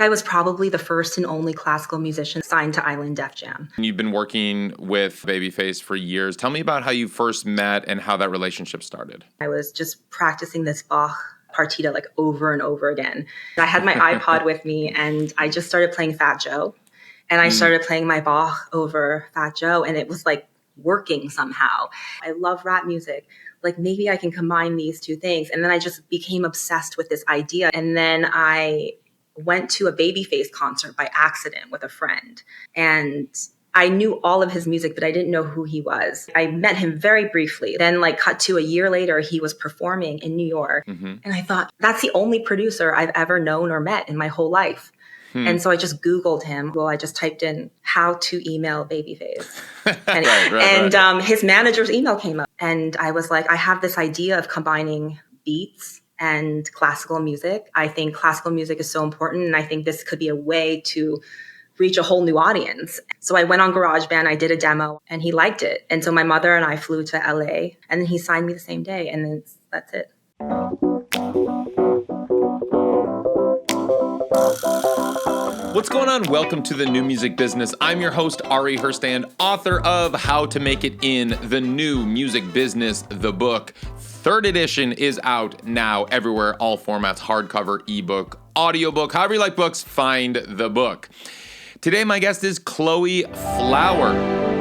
I was probably the first and only classical musician signed to Island Def Jam. You've been working with Babyface for years. Tell me about how you first met and how that relationship started. I was just practicing this Bach partita like over and over again. I had my iPod with me and I just started playing Fat Joe. And I started playing my Bach over Fat Joe, and it was like working somehow. I love rap music. Like maybe I can combine these two things. And then I just became obsessed with this idea. And then I went to a Babyface concert by accident with a friend. And I knew all of his music, but I didn't know who he was. I met him very briefly. Then cut to a year later, he was performing in New York. And I thought, that's the only producer I've ever known or met in my whole life. And so I just Googled him. Well, I just typed in how to email Babyface. And his manager's email came up. And I was like, I have this idea of combining beats and classical music. I think classical music is so important. And I think this could be a way to reach a whole new audience. So I went on GarageBand, I did a demo, and he liked it. And so my mother and I flew to LA, and then he signed me the same day. And then that's it. What's going on? Welcome to the New Music Business. I'm your host, Ari Herstand, author of How to Make It in the New Music Business, the book. Third edition is out now everywhere, all formats, hardcover, ebook, audiobook, however you like books, find the book. Today, my guest is Chloe Flower.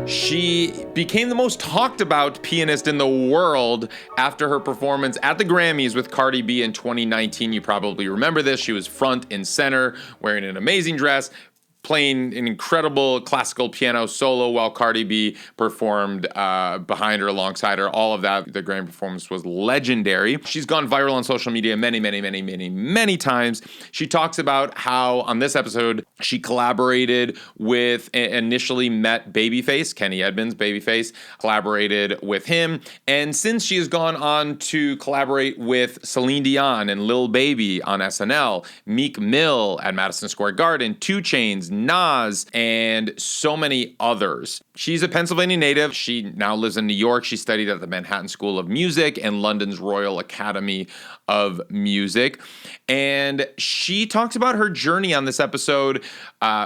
She became the most talked about pianist in the world after her performance at the Grammys with Cardi B in 2019. You probably remember this. She was front and center, wearing an amazing dress, playing an incredible classical piano solo while Cardi B performed behind her, alongside her. All of that, the Grammy performance was legendary. She's gone viral on social media many times. She talks about how, on this episode, she collaborated with, initially met Babyface, Kenny Edmonds, Babyface, collaborated with him. And since she has gone on to collaborate with Céline Dion and Lil Baby on SNL, Meek Mill at Madison Square Garden, 2 Chainz, Nas, and so many others. She's a Pennsylvania native. She now lives in New York. She studied at the Manhattan School of Music and London's Royal Academy of Music. And she talks about her journey on this episode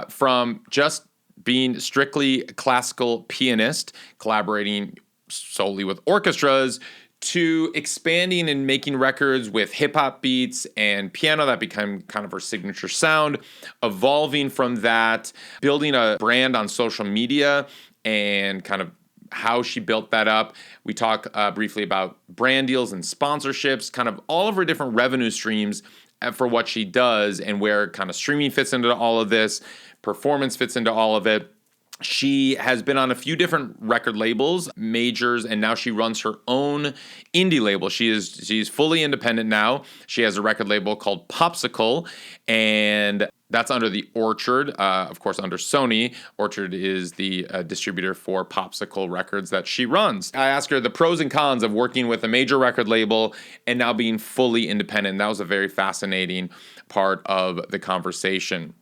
from just being strictly classical pianist, collaborating solely with orchestras, to expanding and making records with hip-hop beats and piano that became kind of her signature sound, evolving from that, building a brand on social media, and kind of how she built that up. We talk briefly about brand deals and sponsorships, kind of all of her different revenue streams for what she does, and where kind of streaming fits into all of this, performance fits into all of it. She has been on a few different record labels, majors, and now she runs her own indie label. She's fully independent now. She has a record label called Popsicle, and that's under the Orchard, of course, under Sony. Orchard is the distributor for Popsicle records that she runs. I asked her the pros and cons of working with a major record label and now being fully independent. That was a very fascinating part of the conversation.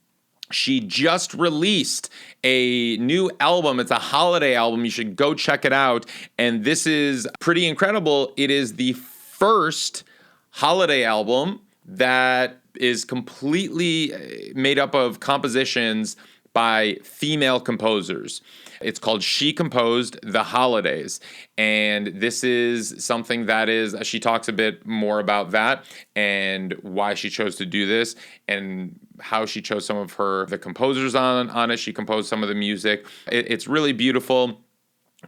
She just released a new album. It's a holiday album. You should go check it out. And this is pretty incredible. It is the first holiday album that is completely made up of compositions by female composers. It's called She Composed the Holidays. And this is something that is, she talks a bit more about that and why she chose to do this and how she chose some of the composers on it. She composed some of the music. It's really beautiful.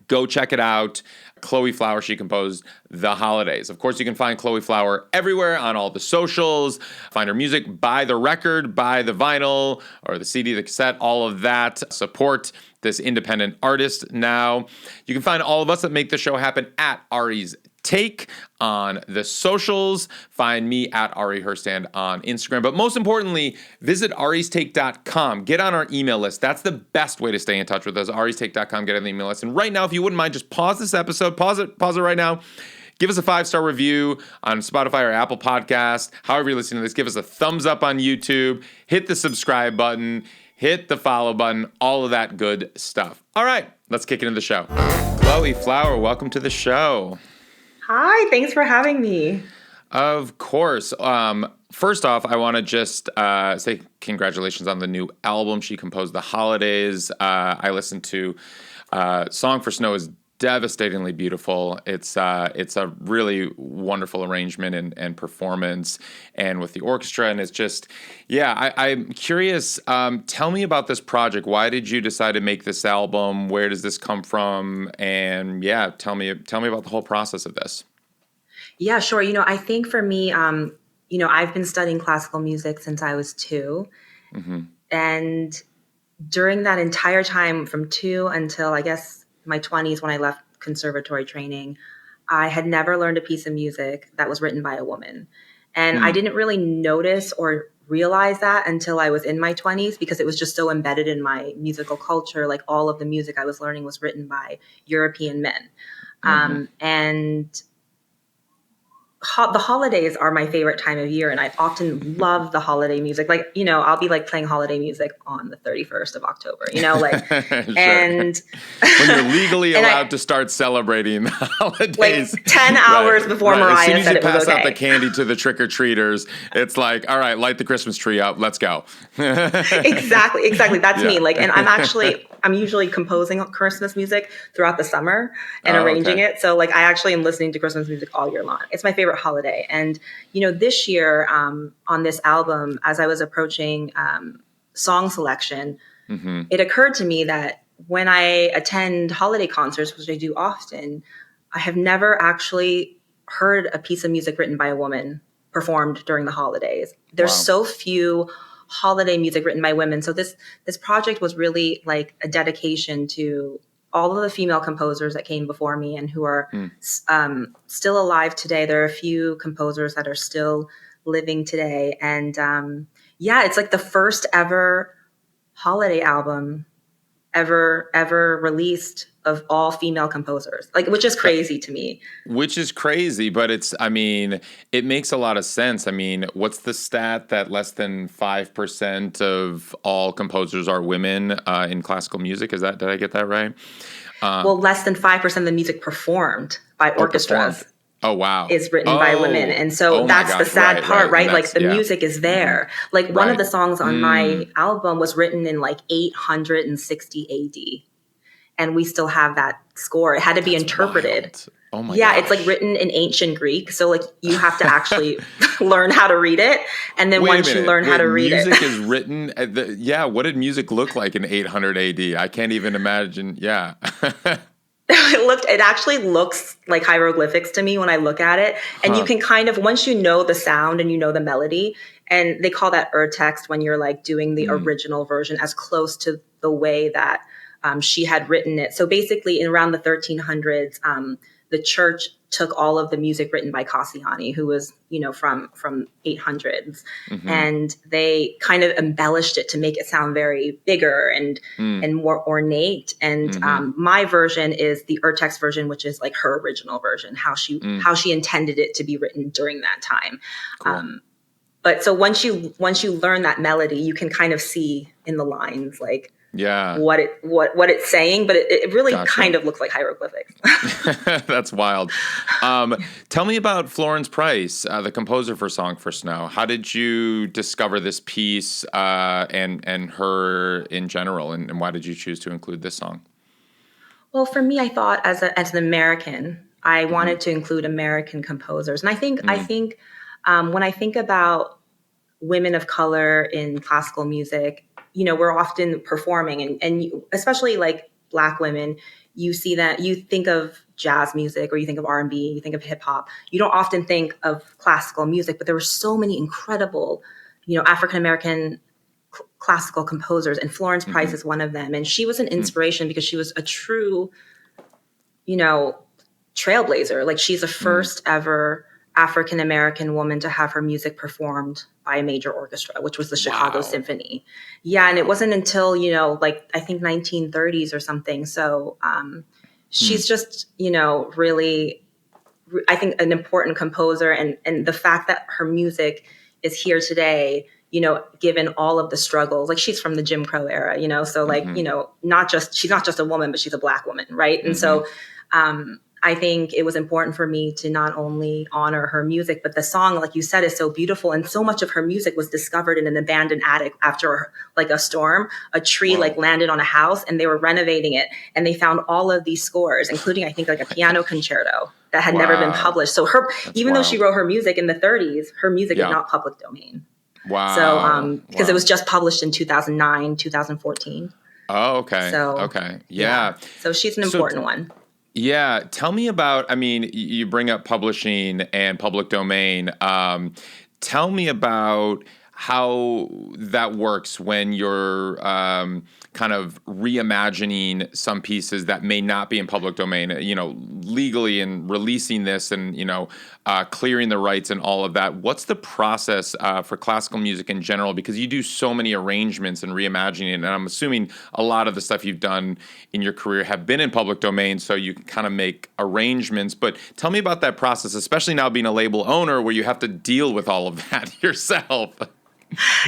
Go check it out. Chloe Flower, She Composed the Holidays. Of course, you can find Chloe Flower everywhere on all the socials. Find her music, buy the record, buy the vinyl or the CD, the cassette, all of that. Support this independent artist now. You can find all of us that make the show happen at Ari's Take on the socials. Find me at Ari Herstand on Instagram. But most importantly, visit aristake.com. Get on our email list. That's the best way to stay in touch with us. aristake.com, get on the email list. And right now, if you wouldn't mind, just pause this episode. Pause it right now. Give us a 5-star review on Spotify or Apple Podcast. However you're listening to this, give us a thumbs up on YouTube. Hit the subscribe button. Hit the follow button. All of that good stuff. All right, let's kick into the show. Chloe Flower, welcome to the show. Hi, thanks for having me. Of course. First off, I want to just say congratulations on the new album. She composed The Holidays. I listened to Song for Snow is devastatingly beautiful. It's a really wonderful arrangement and performance, and with the orchestra, and it's just, I'm curious. Tell me about this project. Why did you decide to make this album? Where does this come from? And tell me about the whole process of this. Yeah, sure. I think for me, I've been studying classical music since I was 2. Mm-hmm. And during that entire time from 2 until I guess my 20s when I left conservatory training, I had never learned a piece of music that was written by a woman. And I didn't really notice or realize that until I was in my 20s because it was just so embedded in my musical culture. Like all of the music I was learning was written by European men. Mm-hmm. And the holidays are my favorite time of year, and I often love the holiday music. Like, I'll be like playing holiday music on the 31st of October, Sure. And when you're legally allowed to start celebrating the holidays. Like 10 hours before Mariah said it was okay. As soon as you pass out the candy to the trick-or-treaters, it's like, all right, light the Christmas tree up. Let's go. Exactly. That's me. And I'm usually composing Christmas music throughout the summer and arranging it. So I actually am listening to Christmas music all year long. It's my favorite holiday. And, this year on this album, as I was approaching song selection, it occurred to me that when I attend holiday concerts, which I do often, I have never actually heard a piece of music written by a woman performed during the holidays. There's so few holiday music written by women. So this project was really like a dedication to all of the female composers that came before me and who are still alive today. There are a few composers that are still living today. And it's like the first ever holiday album ever released of all female composers, which is crazy to me. Which is crazy, but it makes a lot of sense. What's the stat that less than 5% of all composers are women in classical music? Did I get that right? Less than 5% of the music performed by orchestras. Oh, wow. Is written by women. And so that's the sad part, right? The music is there. One of the songs on my album was written in 860 AD. And we still have that score. It had to be interpreted. Wild. Oh my gosh. It's written in ancient Greek. So you have to actually learn how to read it. And then once you learn how to read music is written. What did music look like in 800 AD? I can't even imagine. Yeah. It actually looks like hieroglyphics to me when I look at it. And you can kind of, once you know the sound and you know the melody, and they call that urtext when you're doing the original version as close to the way that she had written it. So basically in around the 1300s, the church took all of the music written by Cassiani, who was, from 800s, and they kind of embellished it to make it sound very bigger and more ornate. And my version is the urtext version, which is her original version, how she intended it to be written during that time. Cool. But so once you learn that melody, you can kind of see in the lines what it's saying, but it really kind of looks like hieroglyphics. That's wild. Tell me about Florence Price, the composer for Song for Snow. How did you discover this piece and her in general, and why did you choose to include this song? Well, for me, I thought as an American, I wanted to include American composers, and I think when I think about women of color in classical music, we're often performing and especially Black women, you see that you think of jazz music or you think of R&B, you think of hip hop. You don't often think of classical music, but there were so many incredible, African-American classical composers, and Florence Price is one of them. And she was an inspiration because she was a true, trailblazer. She's the first ever African-American woman to have her music performed by a major orchestra, which was the Chicago Symphony. Yeah. And it wasn't until, I think 1930s or something. So she's just, really I think, an important composer, and the fact that her music is here today, given all of the struggles, like she's from the Jim Crow era, so like, she's not just a woman, but she's a Black woman. Right. And so, I think it was important for me to not only honor her music, but the song, like you said, is so beautiful. And so much of her music was discovered in an abandoned attic after like a storm. A tree like landed on a house and they were renovating it. And they found all of these scores, including, I think, like a piano concerto that had never been published. So even though she wrote her music in the 30s, her music is not public domain. Wow. So, because it was just published in 2009, 2014. Oh, okay. So, okay. Yeah. So she's an important one. Yeah. Tell me about, I mean, you bring up publishing and public domain. Tell me about how that works when you're kind of reimagining some pieces that may not be in public domain, legally, and releasing this and, clearing the rights and all of that. What's the process for classical music in general? Because you do so many arrangements and reimagining, and I'm assuming a lot of the stuff you've done in your career have been in public domain, so you can kind of make arrangements. But tell me about that process, especially now being a label owner where you have to deal with all of that yourself.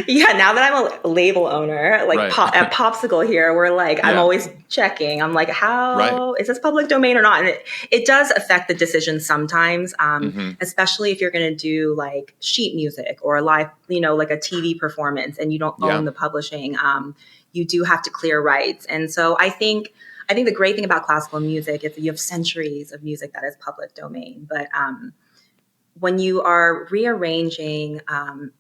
Yeah, now that I'm a label owner, like at Popsicle here, we're like, I'm always checking. I'm like, how is this public domain or not? And it does affect the decision sometimes, especially if you're going to do like sheet music or a live, like a TV performance and you don't own the publishing. You do have to clear rights. And so I think the great thing about classical music is that you have centuries of music that is public domain. But when you are rearranging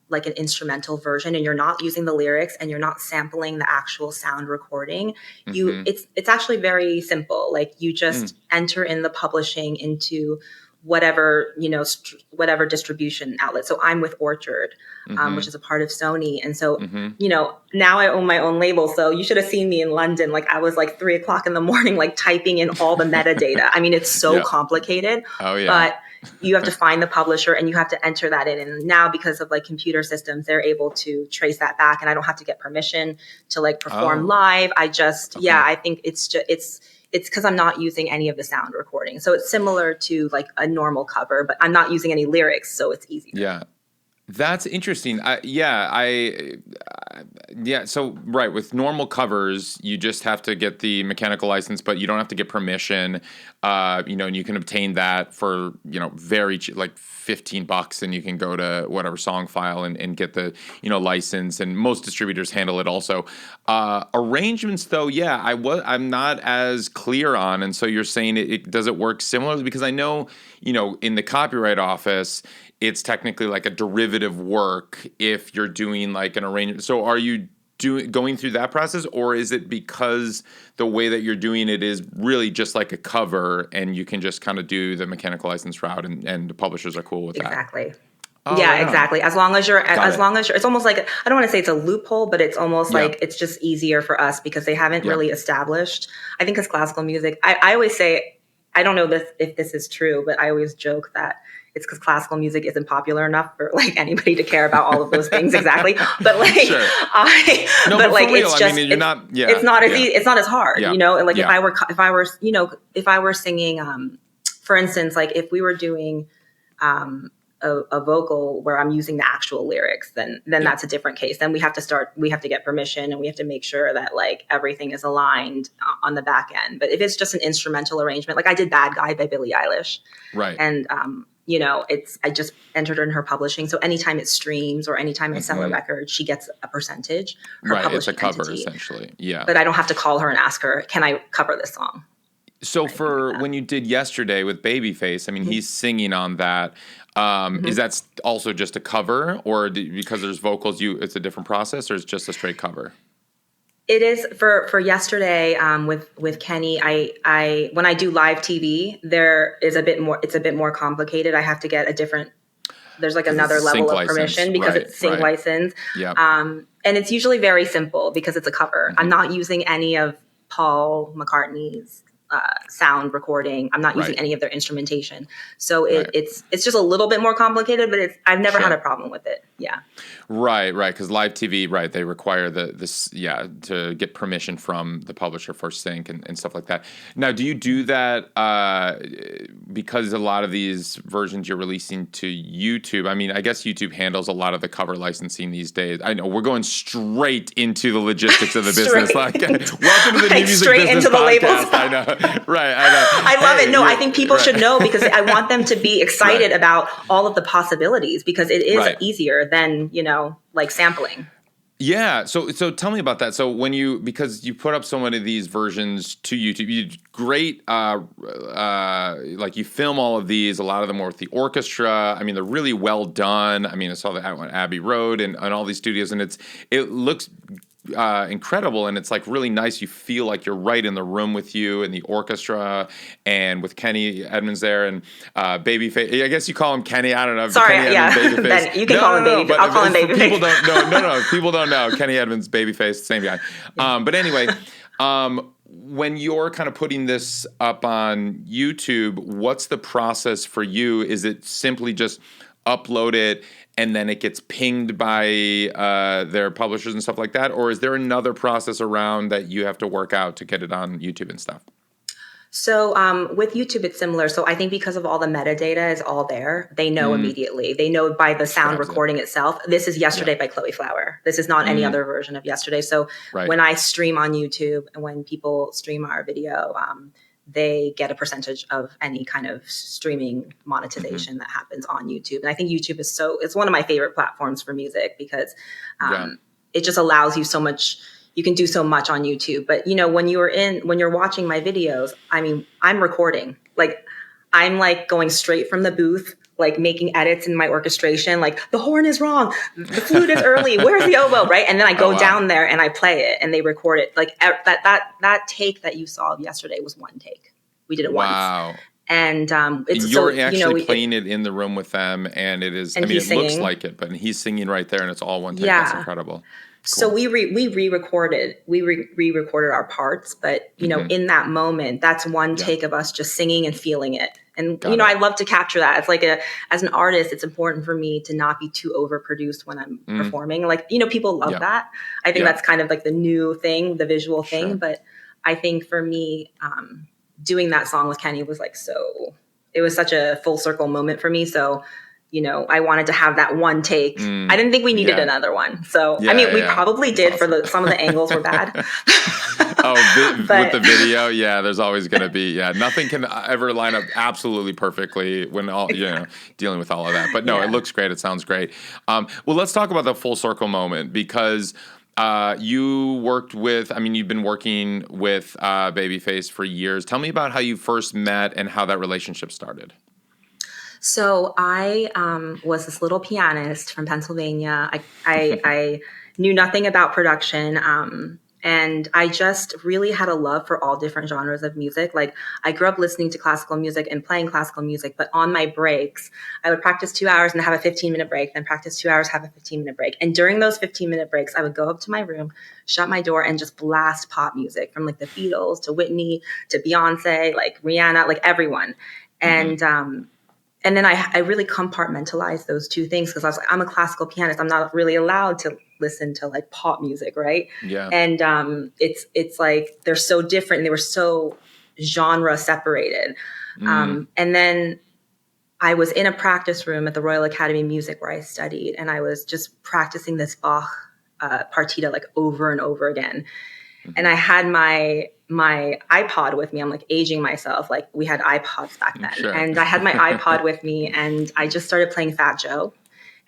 like an instrumental version and you're not using the lyrics and you're not sampling the actual sound recording, it's actually very simple. Like you just enter in the publishing into whatever, whatever distribution outlet. So I'm with Orchard, which is a part of Sony. And so, now I own my own label. So you should have seen me in London. Like I was like 3:00 in the morning, like typing in all the metadata. I mean, it's so complicated, but you have to find the publisher and you have to enter that in. And now because of like computer systems, they're able to trace that back and I don't have to get permission to like perform live. I just, I think it's because I'm not using any of the sound recording. So it's similar to like a normal cover, but I'm not using any lyrics. So it's easier. Yeah. That's interesting. So right, with normal covers, you just have to get the mechanical license, but you don't have to get permission. And you can obtain that for very cheap, like $15, and you can go to whatever song file and get the license. And most distributors handle it also. Arrangements, though, I'm not as clear on. And so you're saying does it work similarly? Because I know in the copyright office, it's technically like a derivative work if you're doing like an arrangement. So are you going through that process, or is it because the way that you're doing it is really just like a cover and you can just kind of do the mechanical license route and the publishers are cool with that? Exactly. Exactly. As long as you're, it's almost like, I don't want to say it's a loophole, but it's almost like it's just easier for us because they haven't really established. I think because classical music, I always say, I don't know if this is true, but I always joke that it's because classical music isn't popular enough for like anybody to care about all of those things exactly. But like, it's just, I mean, it's not as easy, it's not as hard, like if I were singing, for instance, like if we were doing, a vocal where I'm using the actual lyrics, then that's a different case. Then we have to get permission and we have to make sure that like everything is aligned on the back end. But if it's just an instrumental arrangement, like I did Bad Guy by Billie Eilish. Right. And, I just entered in her publishing. So anytime it streams or anytime I sell a record, she gets a percentage. Right. It's a cover essentially. Yeah. But I don't have to call her and ask her, can I cover this song? So when you did Yesterday with Babyface, I mean, he's singing on that. Is that also just a cover, or because there's vocals, it's a different process, or it's just a straight cover? It is for Yesterday with Kenny. I when I do live TV, there is it's a bit more complicated. I have to get there's like another level of permission because it's sync license. Yep. And it's usually very simple because it's a cover. I'm not using any of Paul McCartney's sound recording. I'm not using any of their instrumentation. So it's just a little bit more complicated, but I've never had a problem with it. Yeah. Right. Because live TV, right, they require to get permission from the publisher for sync and stuff like that. Now, do you do that because a lot of these versions you're releasing to YouTube? I mean, I guess YouTube handles a lot of the cover licensing these days. I know we're going straight into the logistics of the business. Like, welcome to the new music straight business into the podcast. labels. I know. Right. I know. I love it. No, I think people should know, because I want them to be excited Right. about all of the possibilities, because it is Right. easier than, like sampling. Yeah. So tell me about that. So because you put up so many of these versions to YouTube, you great, like you film all of these, a lot of them were with the orchestra. I mean, they're really well done. I mean, I saw that at Abbey Road and all these studios, and it looks incredible, and it's like really nice. You feel like you're right in the room with you and the orchestra, and with Kenny Edmonds there, and Babyface. I guess you call him Kenny. I don't know. Sorry, Kenny yeah. Edmonds, Babyface. Ben, you can call him Babyface. I'll call him Babyface. People don't know. No. People don't know. Kenny Edmonds, Babyface, same guy. But anyway, when you're kind of putting this up on YouTube, what's the process for you? Is it simply just upload it and then it gets pinged by their publishers and stuff like that? Or is there another process around that you have to work out to get it on YouTube and stuff? So with YouTube, it's similar. So I think because of all the metadata is all there, they know immediately. They know by the sound recording itself. This is Yesterday by Chloe Flower. This is not any other version of Yesterday. So when I stream on YouTube and when people stream our video, they get a percentage of any kind of streaming monetization that happens on YouTube. And I think YouTube is it's one of my favorite platforms for music, because it just allows you so much. You can do so much on YouTube. But, when you're watching my videos, I mean, I'm recording. Like, I'm like going straight from the booth, like making edits in my orchestration. Like, the horn is wrong. The flute is early. Where's the oboe? Right. And then I go down there and I play it and they record it. Like that take that you saw yesterday was one take. We did it once. And it's you're actually playing it in the room with them, and it is. And I mean, it looks like it, but he's singing right there, and it's all one take. Yeah. That's incredible. Cool. So we re-recorded our parts, but in that moment, that's one take of us just singing and feeling it. And I love to capture that. It's like as an artist, it's important for me to not be too overproduced when I'm performing. Like people love that. I think that's kind of like the new thing, the visual thing. Sure. But I think for me, doing that song with Kenny was like it was such a full circle moment for me. So. I wanted to have that one take. I didn't think we needed another one. So, I mean, we probably did for some of the angles were bad. With the video, there's always going to be, nothing can ever line up absolutely perfectly when dealing with all of that. But no, it looks great. It sounds great. Well, let's talk about the full circle moment, because you've been working with Babyface for years. Tell me about how you first met and how that relationship started. So I was this little pianist from Pennsylvania. I knew nothing about production, and I just really had a love for all different genres of music. Like, I grew up listening to classical music and playing classical music, but on my breaks, I would practice 2 hours and have a 15-minute break, then practice 2 hours, have a 15-minute break. And during those 15-minute breaks, I would go up to my room, shut my door, and just blast pop music from like the Beatles to Whitney to Beyonce, like Rihanna, like everyone. And then I really compartmentalized those two things, because I was like, I'm a classical pianist. I'm not really allowed to listen to like pop music, right? Yeah. And it's like they're so different, and they were so genre separated. And then I was in a practice room at the Royal Academy of Music where I studied, and I was just practicing this Bach partita like over and over again. And I had my iPod with me. I'm like aging myself. Like, we had iPods back then. Sure. And I had my iPod with me, and I just started playing Fat Joe.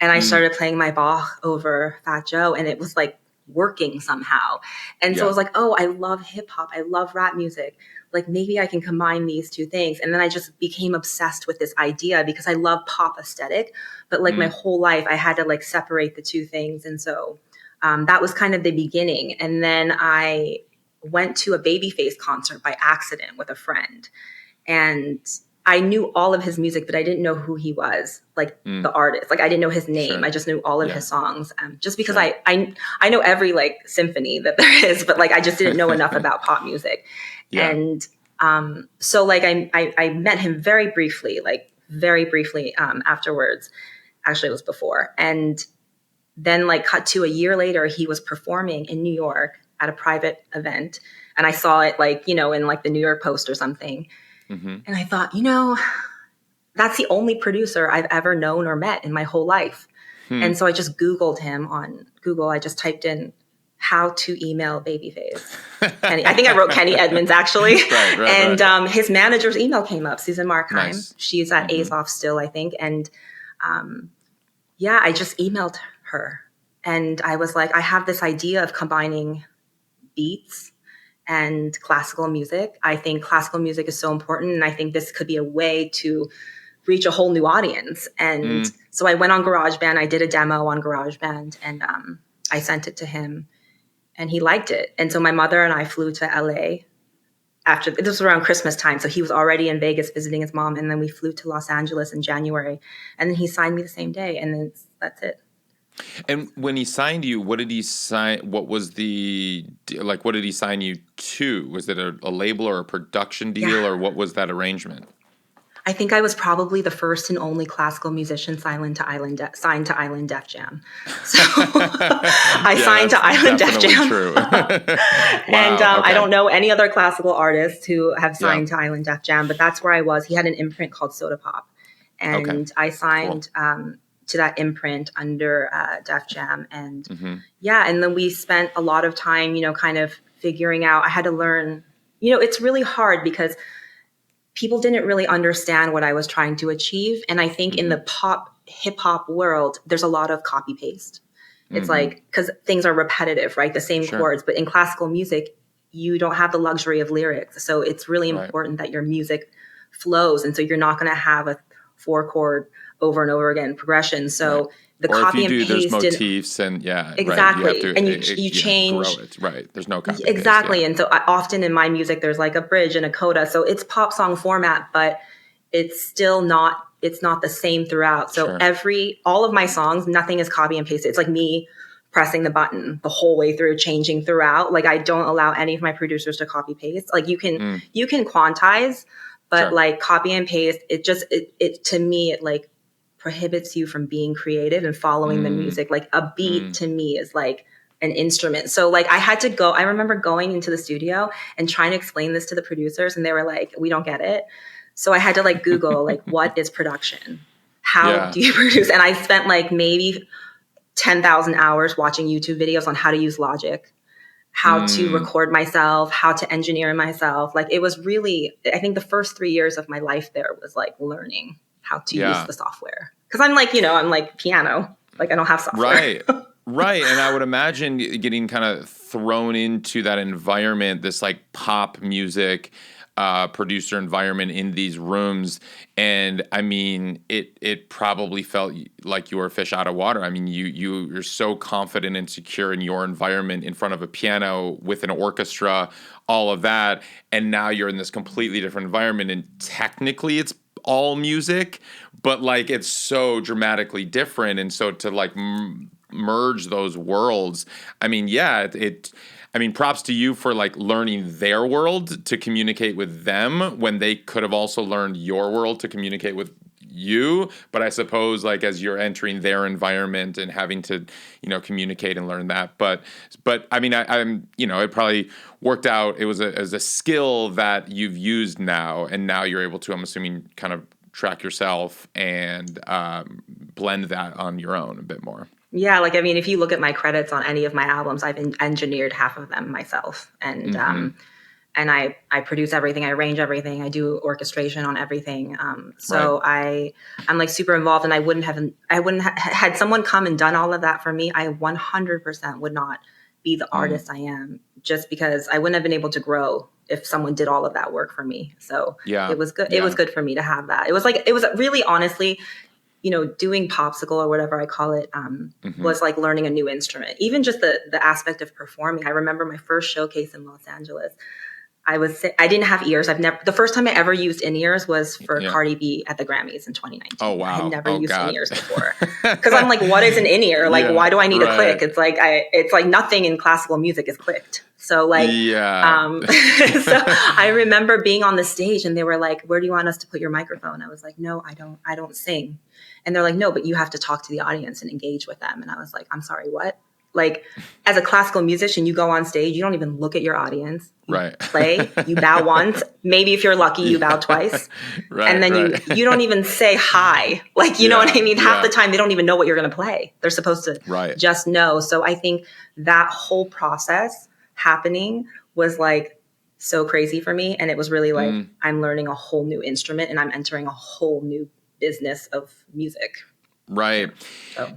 And I started playing my Bach over Fat Joe, and it was like working somehow. And so I was like, oh, I love hip hop. I love rap music. Like, maybe I can combine these two things. And then I just became obsessed with this idea, because I love pop aesthetic. But like my whole life, I had to like separate the two things. And so that was kind of the beginning. And then I went to a Babyface concert by accident with a friend. And I knew all of his music, but I didn't know who he was, like the artist. Like, I didn't know his name. Sure. I just knew all of his songs, just because I know every like symphony that there is, but like I just didn't know enough about pop music. Yeah. And so like I met him very briefly afterwards. Actually, it was before. And then like cut to a year later, he was performing in New York at a private event. And I saw it like, in like the New York Post or something. And I thought, that's the only producer I've ever known or met in my whole life. And so I just Googled him on Google. I just typed in how to email Babyface. Kenny. I think I wrote Kenny Edmonds actually. Right. His manager's email came up, Susan Markheim. Nice. She's at Azoff still, I think. And I just emailed her. And I was like, I have this idea of combining beats and classical music. I think classical music is so important. And I think this could be a way to reach a whole new audience. And so I went on GarageBand. I did a demo on GarageBand and I sent it to him and he liked it. And so my mother and I flew to LA after, this was around Christmas time. So he was already in Vegas visiting his mom. And then we flew to Los Angeles in January and then he signed me the same day. And then that's it. And when he signed you, what did he sign? What was what did he sign you to? Was it a label or a production deal or what was that arrangement? I think I was probably the first and only classical musician signed to Island Def Jam. So I signed to Island Def Jam. True. And I don't know any other classical artists who have signed to Island Def Jam, but that's where I was. He had an imprint called Soda Pop. And I signed to that imprint under Def Jam. And and then we spent a lot of time, kind of figuring out, I had to learn, it's really hard because people didn't really understand what I was trying to achieve. And I think in the pop hip hop world, there's a lot of copy paste. It's like, because things are repetitive, right? The same chords, but in classical music, you don't have the luxury of lyrics. So it's really important that your music flows. And so you're not going to have a 4-chord over and over again progression. So the copy and paste, there's motifs and exactly. Right. You have to, and you change. Grow it. Right. There's no copy. Exactly. Paste, And so often in my music, there's like a bridge and a coda. So it's pop song format, but it's still not, it's not the same throughout. So all of my songs, nothing is copy and pasted. It's like me pressing the button the whole way through, changing throughout. Like I don't allow any of my producers to copy paste. Like you can quantize, but like copy and paste, it to me, it like prohibits you from being creative and following the music. Like a beat to me is like an instrument. So like I remember going into the studio and trying to explain this to the producers and they were like, we don't get it. So I had to like Google like, what is production? How do you produce? And I spent like maybe 10,000 hours watching YouTube videos on how to use Logic, how to record myself, how to engineer myself. Like it was really, I think the first 3 years of my life there was like learning how to use the software. Because I'm like, I'm like piano. Like I don't have software. Right. And I would imagine getting kind of thrown into that environment, this like pop music producer environment in these rooms. And I mean, it probably felt like you were a fish out of water. I mean, you're so confident and secure in your environment in front of a piano with an orchestra, all of that. And now you're in this completely different environment. And technically it's all music, but like it's so dramatically different. And so to like merge those worlds, I mean, props to you for like learning their world to communicate with them when they could have also learned your world to communicate with you. But I suppose like as you're entering their environment and having to, communicate and learn that. But I mean, I'm it probably worked out. It was as a skill that you've used now, and now you're able to, I'm assuming, kind of track yourself and blend that on your own a bit more. Yeah, like I mean, if you look at my credits on any of my albums, I've engineered half of them myself, and I produce everything, I arrange everything, I do orchestration on everything. So I'm like super involved, and I wouldn't have had someone come and done all of that for me. I 100% would not be the artist I am, just because I wouldn't have been able to grow if someone did all of that work for me. So it was good. It was good for me to have that. It was really honestly, doing popsicle or whatever I call it, was like learning a new instrument. Even just the aspect of performing. I remember my first showcase in Los Angeles. I didn't have ears. The first time I ever used in-ears was for Yeah. Cardi B at the Grammys in 2019. Oh, wow. I had never used God. in-ears before. Because I'm like, what is an in-ear? Like, why do I need a click? It's like nothing in classical music is clicked. So like, so I remember being on the stage and they were like, where do you want us to put your microphone? I was like, no, I don't sing. And they're like, no, but you have to talk to the audience and engage with them. And I was like, I'm sorry, what? Like, as a classical musician, you go on stage, you don't even look at your audience. You play, you bow once. Maybe if you're lucky, you bow twice. And then you don't even say hi. Like, you know what I mean? Half the time, they don't even know what you're going to play. They're supposed to just know. So I think that whole process happening was like so crazy for me. And it was really like, I'm learning a whole new instrument and I'm entering a whole new business of music. Right.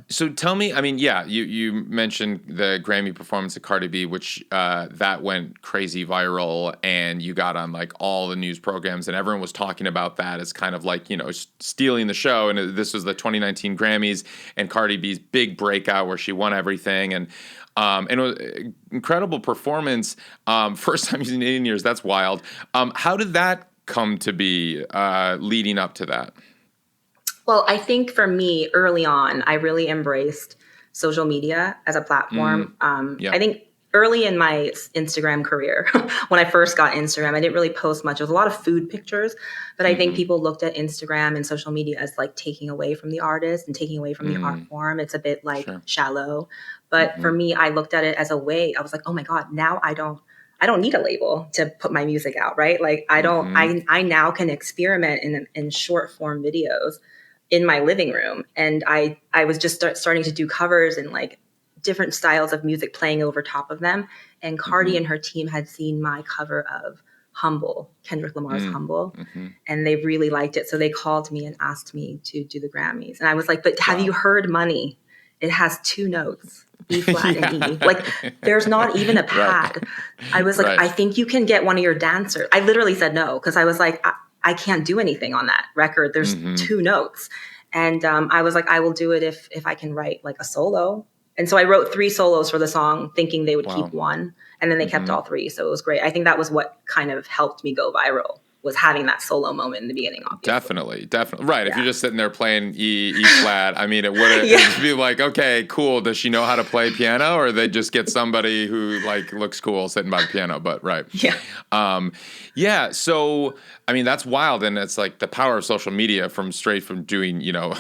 So tell me, I mean, you mentioned the Grammy performance of Cardi B, which that went crazy viral, and you got on like all the news programs, and everyone was talking about that as kind of like, you know, stealing the show. And this was the 2019 Grammys and Cardi B's big breakout where she won everything, and it was an incredible performance. First time using in-ears, that's wild. How did that come to be leading up to that? Well, I think for me, early on, I really embraced social media as a platform. I think early in my Instagram career, when I first got Instagram, I didn't really post much. It was a lot of food pictures, but I think people looked at Instagram and social media as like taking away from the artist and taking away from the art form. It's a bit like shallow. But for me, I looked at it as a way. I was like, oh my God, now I don't need a label to put my music out, right? Like I now can experiment in short form videos in my living room. And I was just starting to do covers and like different styles of music playing over top of them. And Cardi and her team had seen my cover of Humble, Kendrick Lamar's Humble, and they really liked it. So they called me and asked me to do the Grammys. And I was like, but have you heard Money? It has 2 notes, E flat and E. Like there's not even a pad. I was like, I think you can get one of your dancers. I literally said no, because I was like, I can't do anything on that record. There's 2 notes. And I was like, I will do it if I can write like a solo. And so I wrote 3 solos for the song thinking they would keep one. And then they kept all 3. So it was great. I think that was what kind of helped me go viral, was having that solo moment in the beginning, obviously. Definitely. Right. If you're just sitting there playing E flat, I mean, it would be like, okay, cool. Does she know how to play piano? Or they just get somebody who like looks cool sitting by the piano, but so, I mean, that's wild. And it's like the power of social media from doing, you know,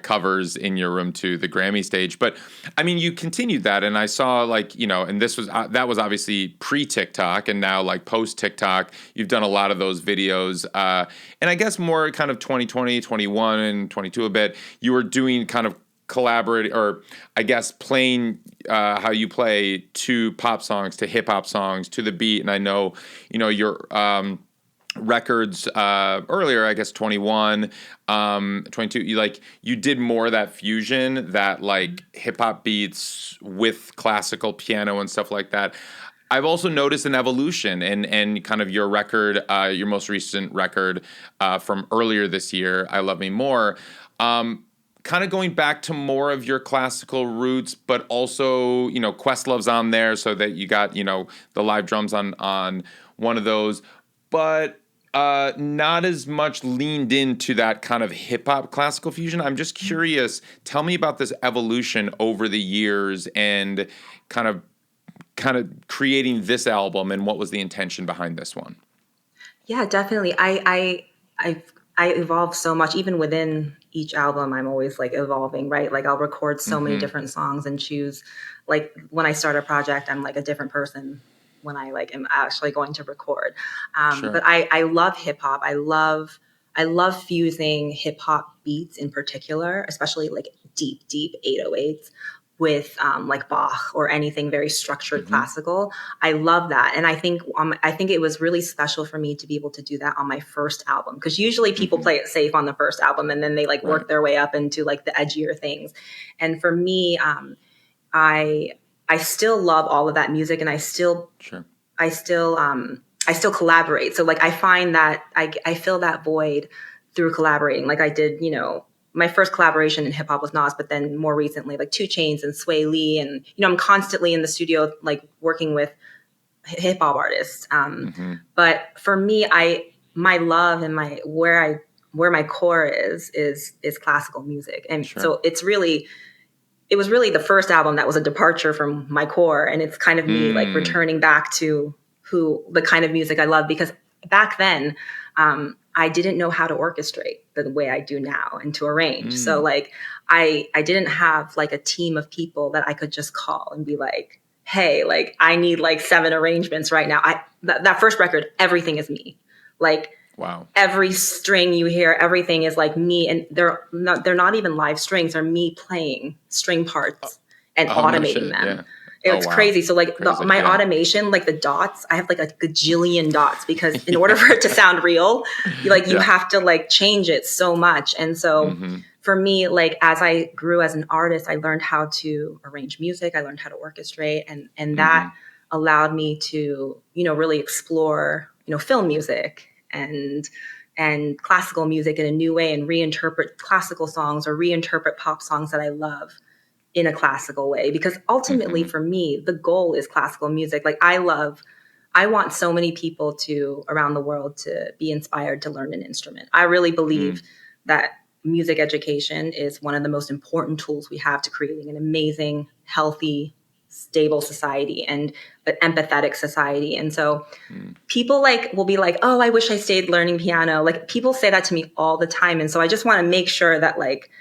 covers in your room to the Grammy stage. But I mean, you continued that. And I saw like, you know, and that was obviously pre-TikTok, and now like post-TikTok, you've done a lot of those videos. And I guess more kind of 2020, 21, and 22 a bit, you were doing kind of collaborating, or I guess playing how you play to pop songs, to hip hop songs, to the beat. And I know, you know, your records earlier, I guess 21, 22, you did more of that fusion, that like hip hop beats with classical piano and stuff like that. I've also noticed an evolution and kind of your record, your most recent record from earlier this year, I Love Me More, kind of going back to more of your classical roots, but also, you know, Questlove's on there, so that you got, you know, the live drums on one of those, but not as much leaned into that kind of hip-hop classical fusion. I'm just curious, tell me about this evolution over the years and kind of creating this album, and what was the intention behind this one? Yeah, definitely. I evolve so much. Even within each album, I'm always like evolving, right? Like I'll record so many different songs and choose, like when I start a project, I'm like a different person when I like am actually going to record. But I love hip hop. I love fusing hip hop beats in particular, especially like deep 808s with like Bach or anything very structured classical. I love that. And I think it was really special for me to be able to do that on my first album, because usually people play it safe on the first album and then they like work their way up into like the edgier things. And for me, I still love all of that music, and I still collaborate. So like I find that I fill that void through collaborating. Like I did, you know, my first collaboration in hip hop was Nas, but then more recently, like 2 Chainz and Sway Lee. And, you know, I'm constantly in the studio, like working with hip hop artists. Mm-hmm. But for me, my love and where my core is classical music. And Sure. so it was really the first album that was a departure from my core. And it's kind of me like returning back to the kind of music I love, because back then, I didn't know how to orchestrate the way I do now and to arrange. So like, I didn't have like a team of people that I could just call and be like, hey, like I need like 7 arrangements right now. That first record, everything is me. Like, wow. Every string you hear, everything is like me, and they're not even live strings. They're me playing string parts and automating them. Yeah. It's crazy. So like my automation, like the dots, I have like a gajillion dots, because in order for it to sound real, you have to like change it so much. And so for me, like as I grew as an artist, I learned how to arrange music. I learned how to orchestrate, and that allowed me to, really explore, film music and classical music in a new way, and reinterpret classical songs or reinterpret pop songs that I love in a classical way. Because ultimately for me, the goal is classical music. Like I want so many people around the world to be inspired to learn an instrument. I really believe that music education is one of the most important tools we have to creating an amazing, healthy, stable society and an empathetic society. And so people will be like, oh, I wish I stayed learning piano. Like people say that to me all the time. And so I just want to make sure that like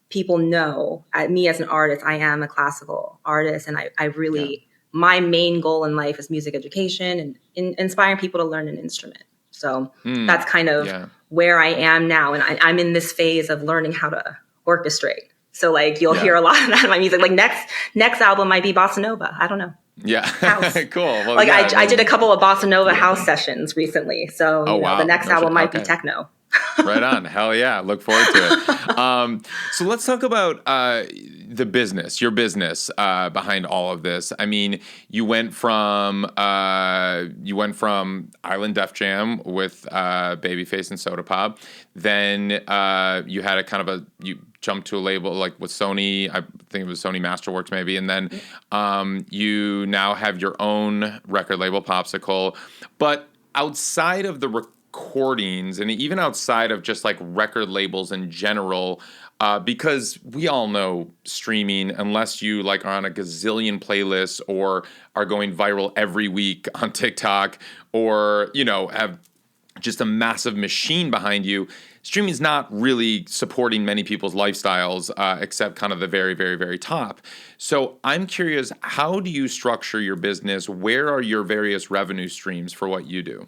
people know me as an artist, I am a classical artist. And I really, my main goal in life is music education and inspiring people to learn an instrument. So that's kind of where I am now. And I'm in this phase of learning how to orchestrate. So like you'll hear a lot of that in my music. Like next album might be bossa nova. I don't know. Yeah. Cool. Well, like I did a couple of bossa nova house sessions recently. So the next album might be techno. Right on. Hell yeah. Look forward to it. So let's talk about the business, your business behind all of this. I mean, you went from Island Def Jam with Babyface and Soda Pop. Then you had you jumped to a label like with Sony. I think it was Sony Masterworks maybe. And then you now have your own record label, Popsicle. But outside of the recordings and even outside of just like record labels in general, because we all know streaming, unless you like are on a gazillion playlists or are going viral every week on TikTok or, have just a massive machine behind you, streaming is not really supporting many people's lifestyles, except kind of the very, very, very top. So I'm curious, how do you structure your business? Where are your various revenue streams for what you do?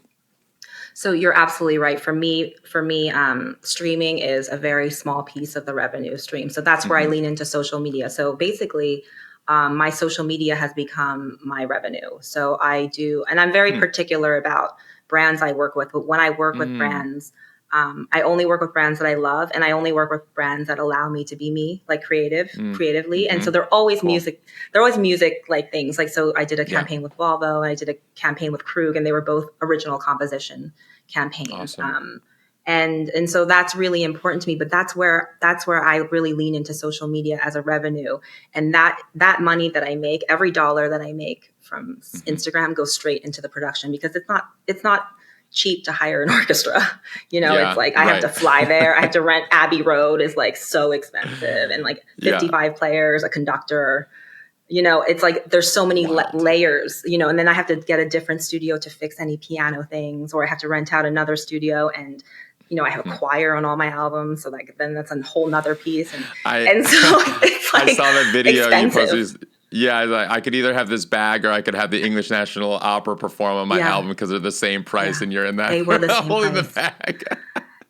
So you're absolutely right. For me, streaming is a very small piece of the revenue stream. So that's where I lean into social media. So basically, my social media has become my revenue. So I do, and I'm very particular about brands I work with. But when I work with brands, I only work with brands that I love, and I only work with brands that allow me to be me, like creatively. And so they're always music. They're always music like things. Like, so I did a campaign with Volvo, and I did a campaign with Krug, and they were both original composition campaigns. Awesome. And so that's really important to me. But that's where I really lean into social media as a revenue. And that money that I make, every dollar that I make from Instagram goes straight into the production, because it's not cheap to hire an orchestra. It's like I have to fly there. I have to rent Abbey Road is like so expensive, and like 55 players, a conductor. It's like there's so many layers, and then I have to get a different studio to fix any piano things, or I have to rent out another studio, and I have a choir on all my albums, so like then that's a whole nother piece, and so it's like I saw that video expensive. You posted. Yeah, I could either have this bag or I could have the English National Opera perform on my album because they're the same price, and you're in that. They were the same holding price. the bag.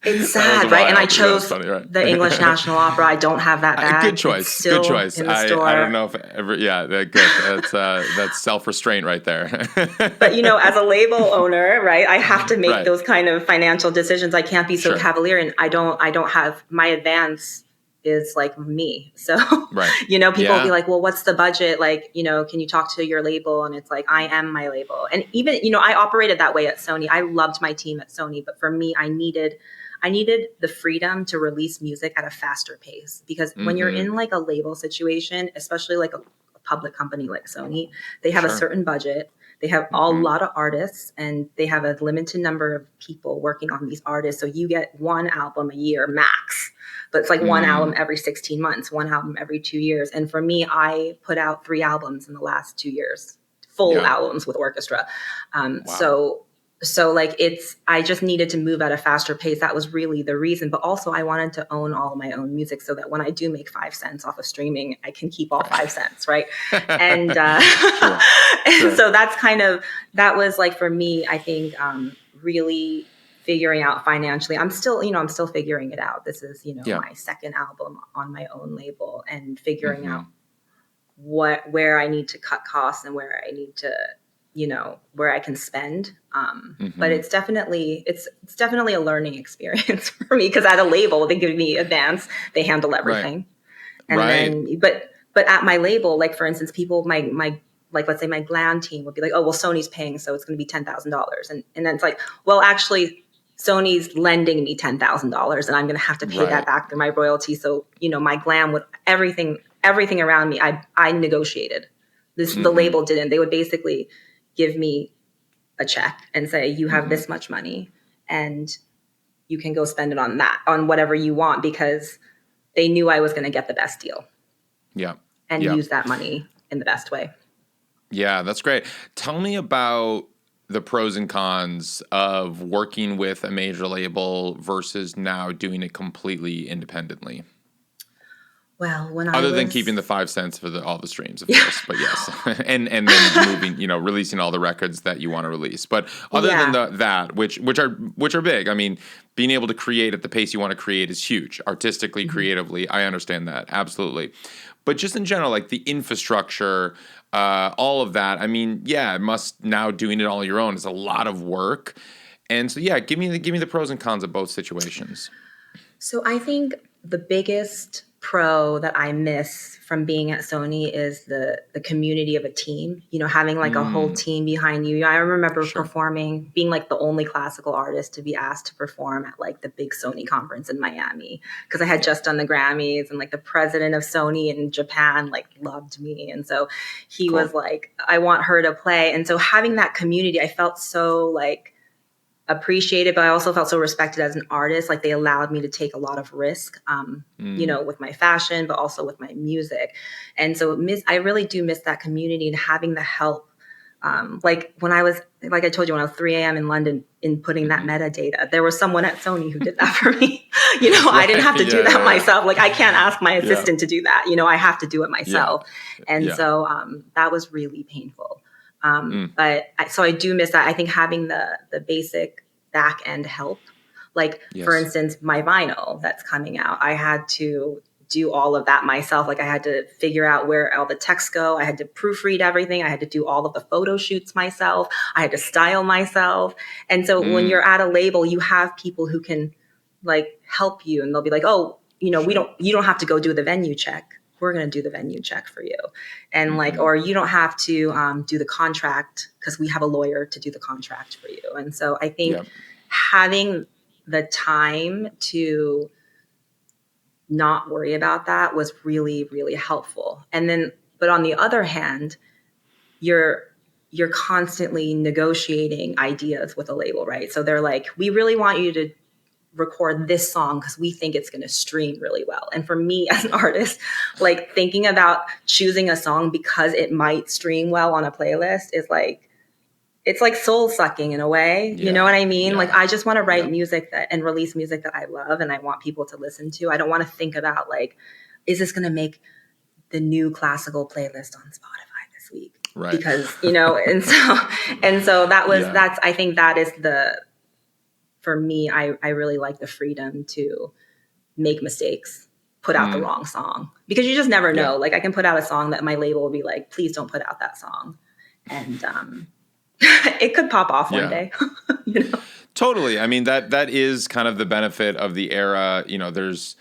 It's sad, right? And I chose the English National Opera. I don't have that bag. Good choice. It's still good choice. In the store. I don't know if ever. Yeah, good. That's self-restraint right there. But as a label owner, right, I have to make those kind of financial decisions. I can't be so cavalier, and I don't have my advance is like me. So, people will be like, well, what's the budget? Like, can you talk to your label? And it's like, I am my label. And even, I operated that way at Sony. I loved my team at Sony, but for me, I needed the freedom to release music at a faster pace, because when you're in like a label situation, especially like a public company like Sony, they have a certain budget. They have a lot of artists, and they have a limited number of people working on these artists. So you get one album a year max, but it's like one album every 16 months, one album every 2 years. And for me, I put out 3 albums in the last 2 years, full albums with orchestra. Wow. So like I just needed to move at a faster pace. That was really the reason. But also I wanted to own all of my own music so that when I do make 5 cents off of streaming, I can keep all 5 cents. Right. And, sure. And so that was like, for me, I think, really figuring out financially. I'm still figuring it out. This is, my second album on my own label, and figuring out where I need to cut costs and where I need to, where I can spend. But it's definitely a learning experience for me, because at a label, they give me advance, they handle everything. Right. And then, but at my label, like for instance, people, my like, let's say my glam team would be like, oh, well, Sony's paying, so it's going to be $10,000. And then it's like, well, actually Sony's lending me $10,000 and I'm going to have to pay that back through my royalty. So, my glam with everything around me, I negotiated this. The label didn't. They would basically give me a check and say, you have this much money and you can go spend it on whatever you want, because they knew I was going to get the best deal. Yeah. And use that money in the best way. Yeah, that's great. Tell me about the pros and cons of working with a major label versus now doing it completely independently. Well, other than keeping the 5 cents for all the streams, of course, but yes, and then moving, releasing all the records that you want to release. But other than that, which are big. I mean, being able to create at the pace you want to create is huge, artistically, creatively. I understand that, absolutely. But just in general, like the infrastructure, all of that. I mean, it must, now doing it all on your own is a lot of work. And so, give me the pros and cons of both situations. So I think the biggest pro that I miss from being at Sony is the community of a team, having like a whole team behind you. I remember performing, being like the only classical artist to be asked to perform at like the big Sony conference in Miami, because I had just done the Grammys, and like the president of Sony in Japan like loved me. And so he was like, I want her to play. And so having that community, I felt so like appreciated, but I also felt so respected as an artist. Like they allowed me to take a lot of risk, with my fashion, but also with my music. And so I really do miss that community and having the help. Like when I was, like I told you, when I was 3 a.m. in London inputting that metadata, there was someone at Sony who did that for me. I didn't have to do that myself. Like I can't ask my assistant to do that. I have to do it myself. And so that was really painful. But I do miss that. I think having the basic back end help, like for instance, my vinyl that's coming out, I had to do all of that myself. Like I had to figure out where all the texts go. I had to proofread everything. I had to do all of the photo shoots myself. I had to style myself. And so when you're at a label, you have people who can like help you, and they'll be like, oh, you don't have to go do the venue check. We're going to do the venue check for you. And like, or you don't have to do the contract, because we have a lawyer to do the contract for you. And so I think having the time to not worry about that was really, really helpful. And then, but on the other hand, you're constantly negotiating ideas with a label, right? So they're like, we really want you to record this song because we think it's going to stream really well. And for me as an artist, like thinking about choosing a song because it might stream well on a playlist is like, it's like soul sucking in a way. You know what I mean? Like I just want to write music and release music that I love and I want people to listen to. I don't want to think about like, is this going to make the new classical playlist on Spotify this week? Right. Because, and so that was, I think that is for me, I really like the freedom to make mistakes, put out the wrong song, because you just never know. Like I can put out a song that my label will be like, please don't put out that song. And it could pop off one day. Totally. I mean, that is kind of the benefit of the era. There's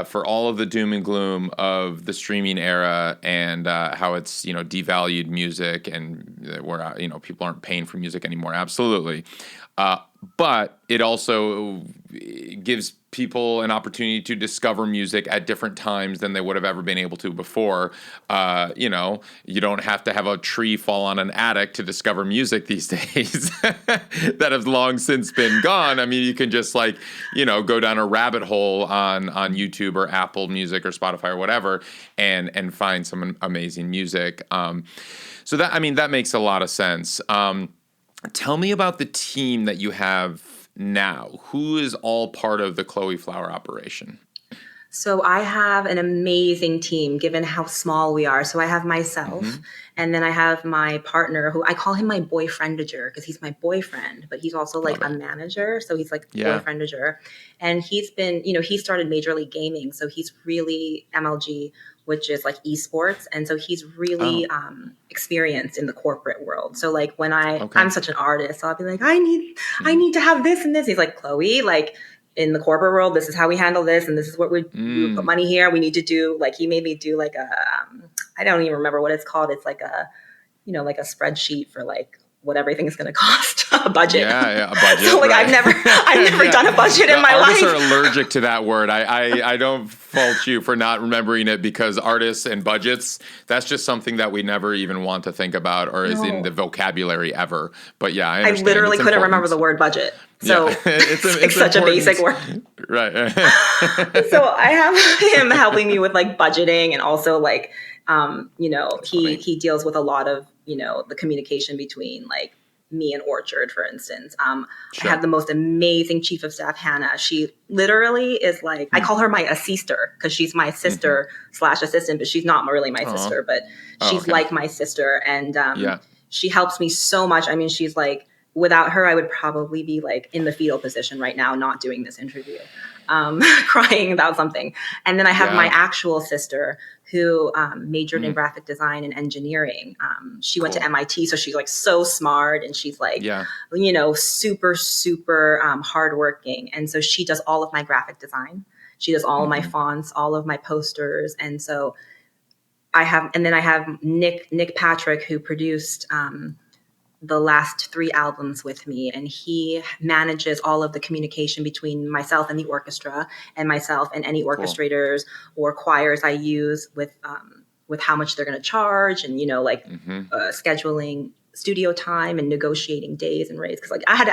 for all of the doom and gloom of the streaming era and how it's, devalued music and where, people aren't paying for music anymore. Absolutely. but it also gives people an opportunity to discover music at different times than they would have ever been able to before. You know, you don't have to have a tree fall on an attic to discover music these days that have long since been gone. I mean, you can just like, you know, go down a rabbit hole on YouTube or Apple Music or Spotify or whatever and find some amazing music. So that, I mean, that makes a lot of sense. Tell me about the team that you have now. Who is all part of the Chloe Flower operation? So I have an amazing team given how small we are. So I have myself and then I have my partner who I call him my boyfriendager because he's my boyfriend, but he's also like a manager. So he's like boyfriendager. And he's been, you know, he started Major League Gaming. So he's really MLG, which is like esports. And so he's really experienced in the corporate world. So like when I'm such an artist, so I'll be like, I need to have this and this. He's like, Chloe, like, in the corporate world, this is how we handle this, and this is what we put money here. We need to do, like, he made me do like a, I don't even remember what it's called. It's like a, you know, like a spreadsheet for like what everything's going to cost, a budget. Yeah, a budget. So like I've never done a budget in my life. Artists are allergic to that word. I don't fault you for not remembering it because artists and budgets, that's just something that we never even want to think about or is in the vocabulary ever. But yeah, I understand. I literally couldn't remember the word budget. So it's such a basic word. Right. So I have him helping me with like budgeting and also like, you know, he deals with a lot of, you know, the communication between like me and Orchard, for instance. I have the most amazing chief of staff, Hannah. She literally is like, I call her my sister because she's my sister / assistant, but she's not really my sister, but she's like my sister. And she helps me so much. I mean, she's like, without her, I would probably be like in the fetal position right now, not doing this interview, crying about something. And then I have my actual sister who majored in graphic design and engineering. She went to MIT, so she's like so smart and she's like, you know, super, super hardworking. And so she does all of my graphic design. She does all of my fonts, all of my posters. And so I have Nick Patrick, who produced the last 3 albums with me, and he manages all of the communication between myself and the orchestra and myself and any orchestrators or choirs I use with how much they're going to charge and, you know, like scheduling studio time and negotiating days and rates. Cause like I had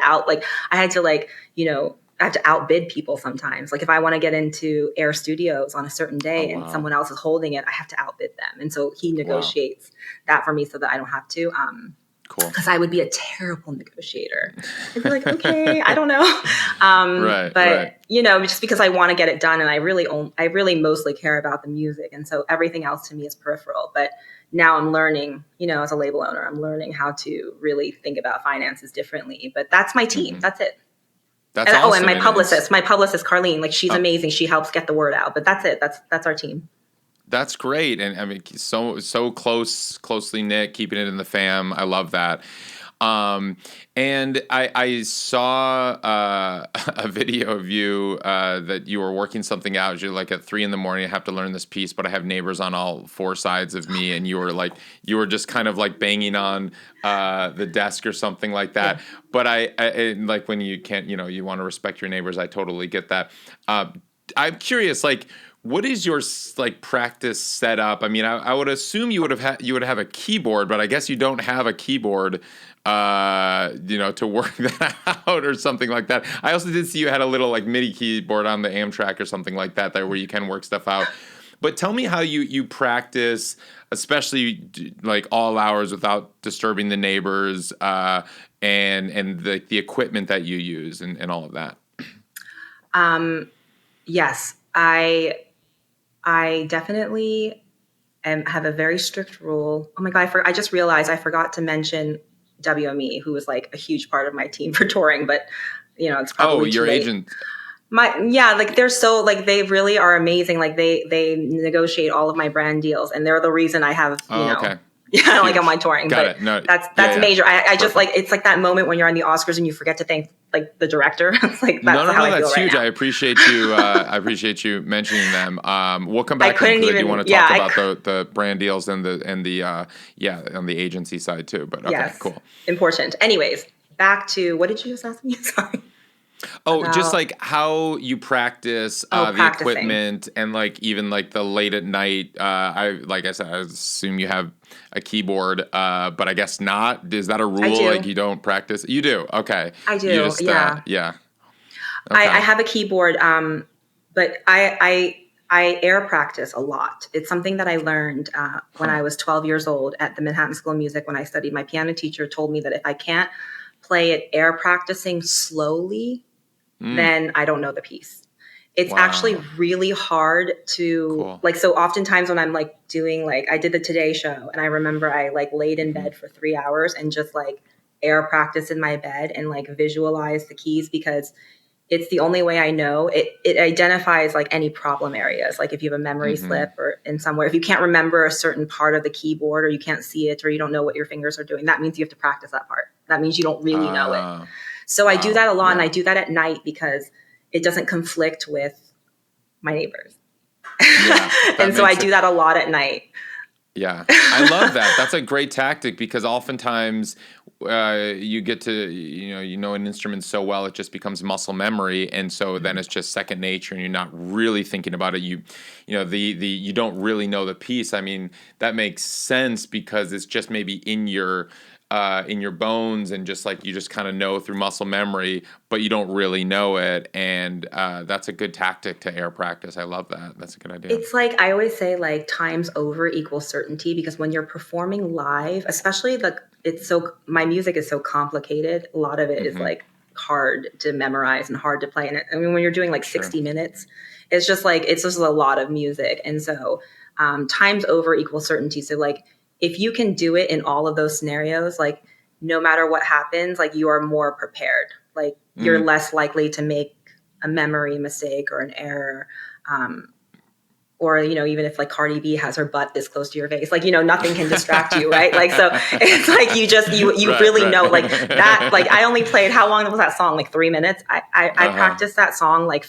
to outbid people sometimes. Like if I want to get into Air Studios on a certain day and someone else is holding it, I have to outbid them. And so he negotiates that for me so that I don't have to. Cool. Because I would be a terrible negotiator. I'd be like, okay, I don't know. But you know, just because I want to get it done and I really mostly care about the music. And so everything else to me is peripheral. But now I'm learning, you know, as a label owner, I'm learning how to really think about finances differently. But that's my team. That's it. That's awesome. And my publicist, Carlene, like she's amazing. She helps get the word out. But that's it. That's our team. That's great. And I mean, so closely knit, keeping it in the fam. I love that. And I saw a video of you that you were working something out. You're like at 3 a.m. I have to learn this piece, but I have neighbors on all 4 sides of me. And you were just kind of like banging on the desk or something like that. Yeah. But I like when you can't, you know, you want to respect your neighbors. I totally get that. I'm curious, like, what is your like practice setup? I mean, I would assume you would have a keyboard, but I guess you don't have a keyboard, you know, to work that out or something like that. I also did see you had a little like MIDI keyboard on the Amtrak or something like that where you can work stuff out. But tell me how you practice, especially like all hours without disturbing the neighbors, and the equipment that you use and all of that. Yes, I definitely have a very strict rule. Oh my God, I just realized I forgot to mention WME, who was like a huge part of my team for touring, but you know, it's probably your too late. Agent. Like they're so like, they really are amazing. Like they negotiate all of my brand deals and they're the reason I have, you know, okay. Yeah, like on my touring. Got but it. No, that's major. I just like, it's like that moment when you're on the Oscars and you forget to thank like the director. It's like that's how I feel that's right huge. now. I appreciate you. I appreciate you mentioning them. We'll come back to it. I do want to talk about the brand deals and the on the agency side too. But okay, yes, cool. Important. Anyways, back to, what did you just ask me? Sorry. Oh, just like how you practice the Practicing. equipment and like even like the late at night. Like I said, I assume you have a keyboard, but I guess not. Is that a rule? I do. Like you don't practice? You do. Okay. I do. You just, yeah. Yeah. Okay. I have a keyboard, but I air practice a lot. It's something that I learned when I was 12 years old at the Manhattan School of Music. When I studied, my piano teacher told me that if I can't play it air practicing slowly, then I don't know the piece. It's actually really hard to like, so oftentimes when I'm like doing, like I did the Today Show, and I remember I like laid in bed for 3 hours and just like air practice in my bed and like visualize the keys, because it's the only way I know. It identifies like any problem areas. Like if you have a memory slip or in somewhere, if you can't remember a certain part of the keyboard, or you can't see it, or you don't know what your fingers are doing, that means you have to practice that part. That means you don't really know it. So I do that a lot, and I do that at night because it doesn't conflict with my neighbors. And so I do that a lot at night. Yeah, I love that. That's a great tactic, because oftentimes you get to, you know an instrument so well, it just becomes muscle memory. And so then it's just second nature, and you're not really thinking about it. You don't really know the piece. I mean, that makes sense because it's just maybe in your bones, and just like you just kind of know through muscle memory, but you don't really know it. And that's a good tactic to air practice. I love that. That's a good idea. It's like, I always say, like, times over equals certainty, because when you're performing live, especially my music is so complicated. A lot of it is like hard to memorize and hard to play. And I mean, when you're doing like 60 minutes, it's just a lot of music. And so times over equals certainty. So like, if you can do it in all of those scenarios, like no matter what happens, like you are more prepared. Like you're less likely to make a memory mistake or an error. Or, even if like Cardi B has her butt this close to your face, like, nothing can distract you, right? Like, so it's like you really know, like that, like I only played, how long was that song? Like 3 minutes. I practiced that song like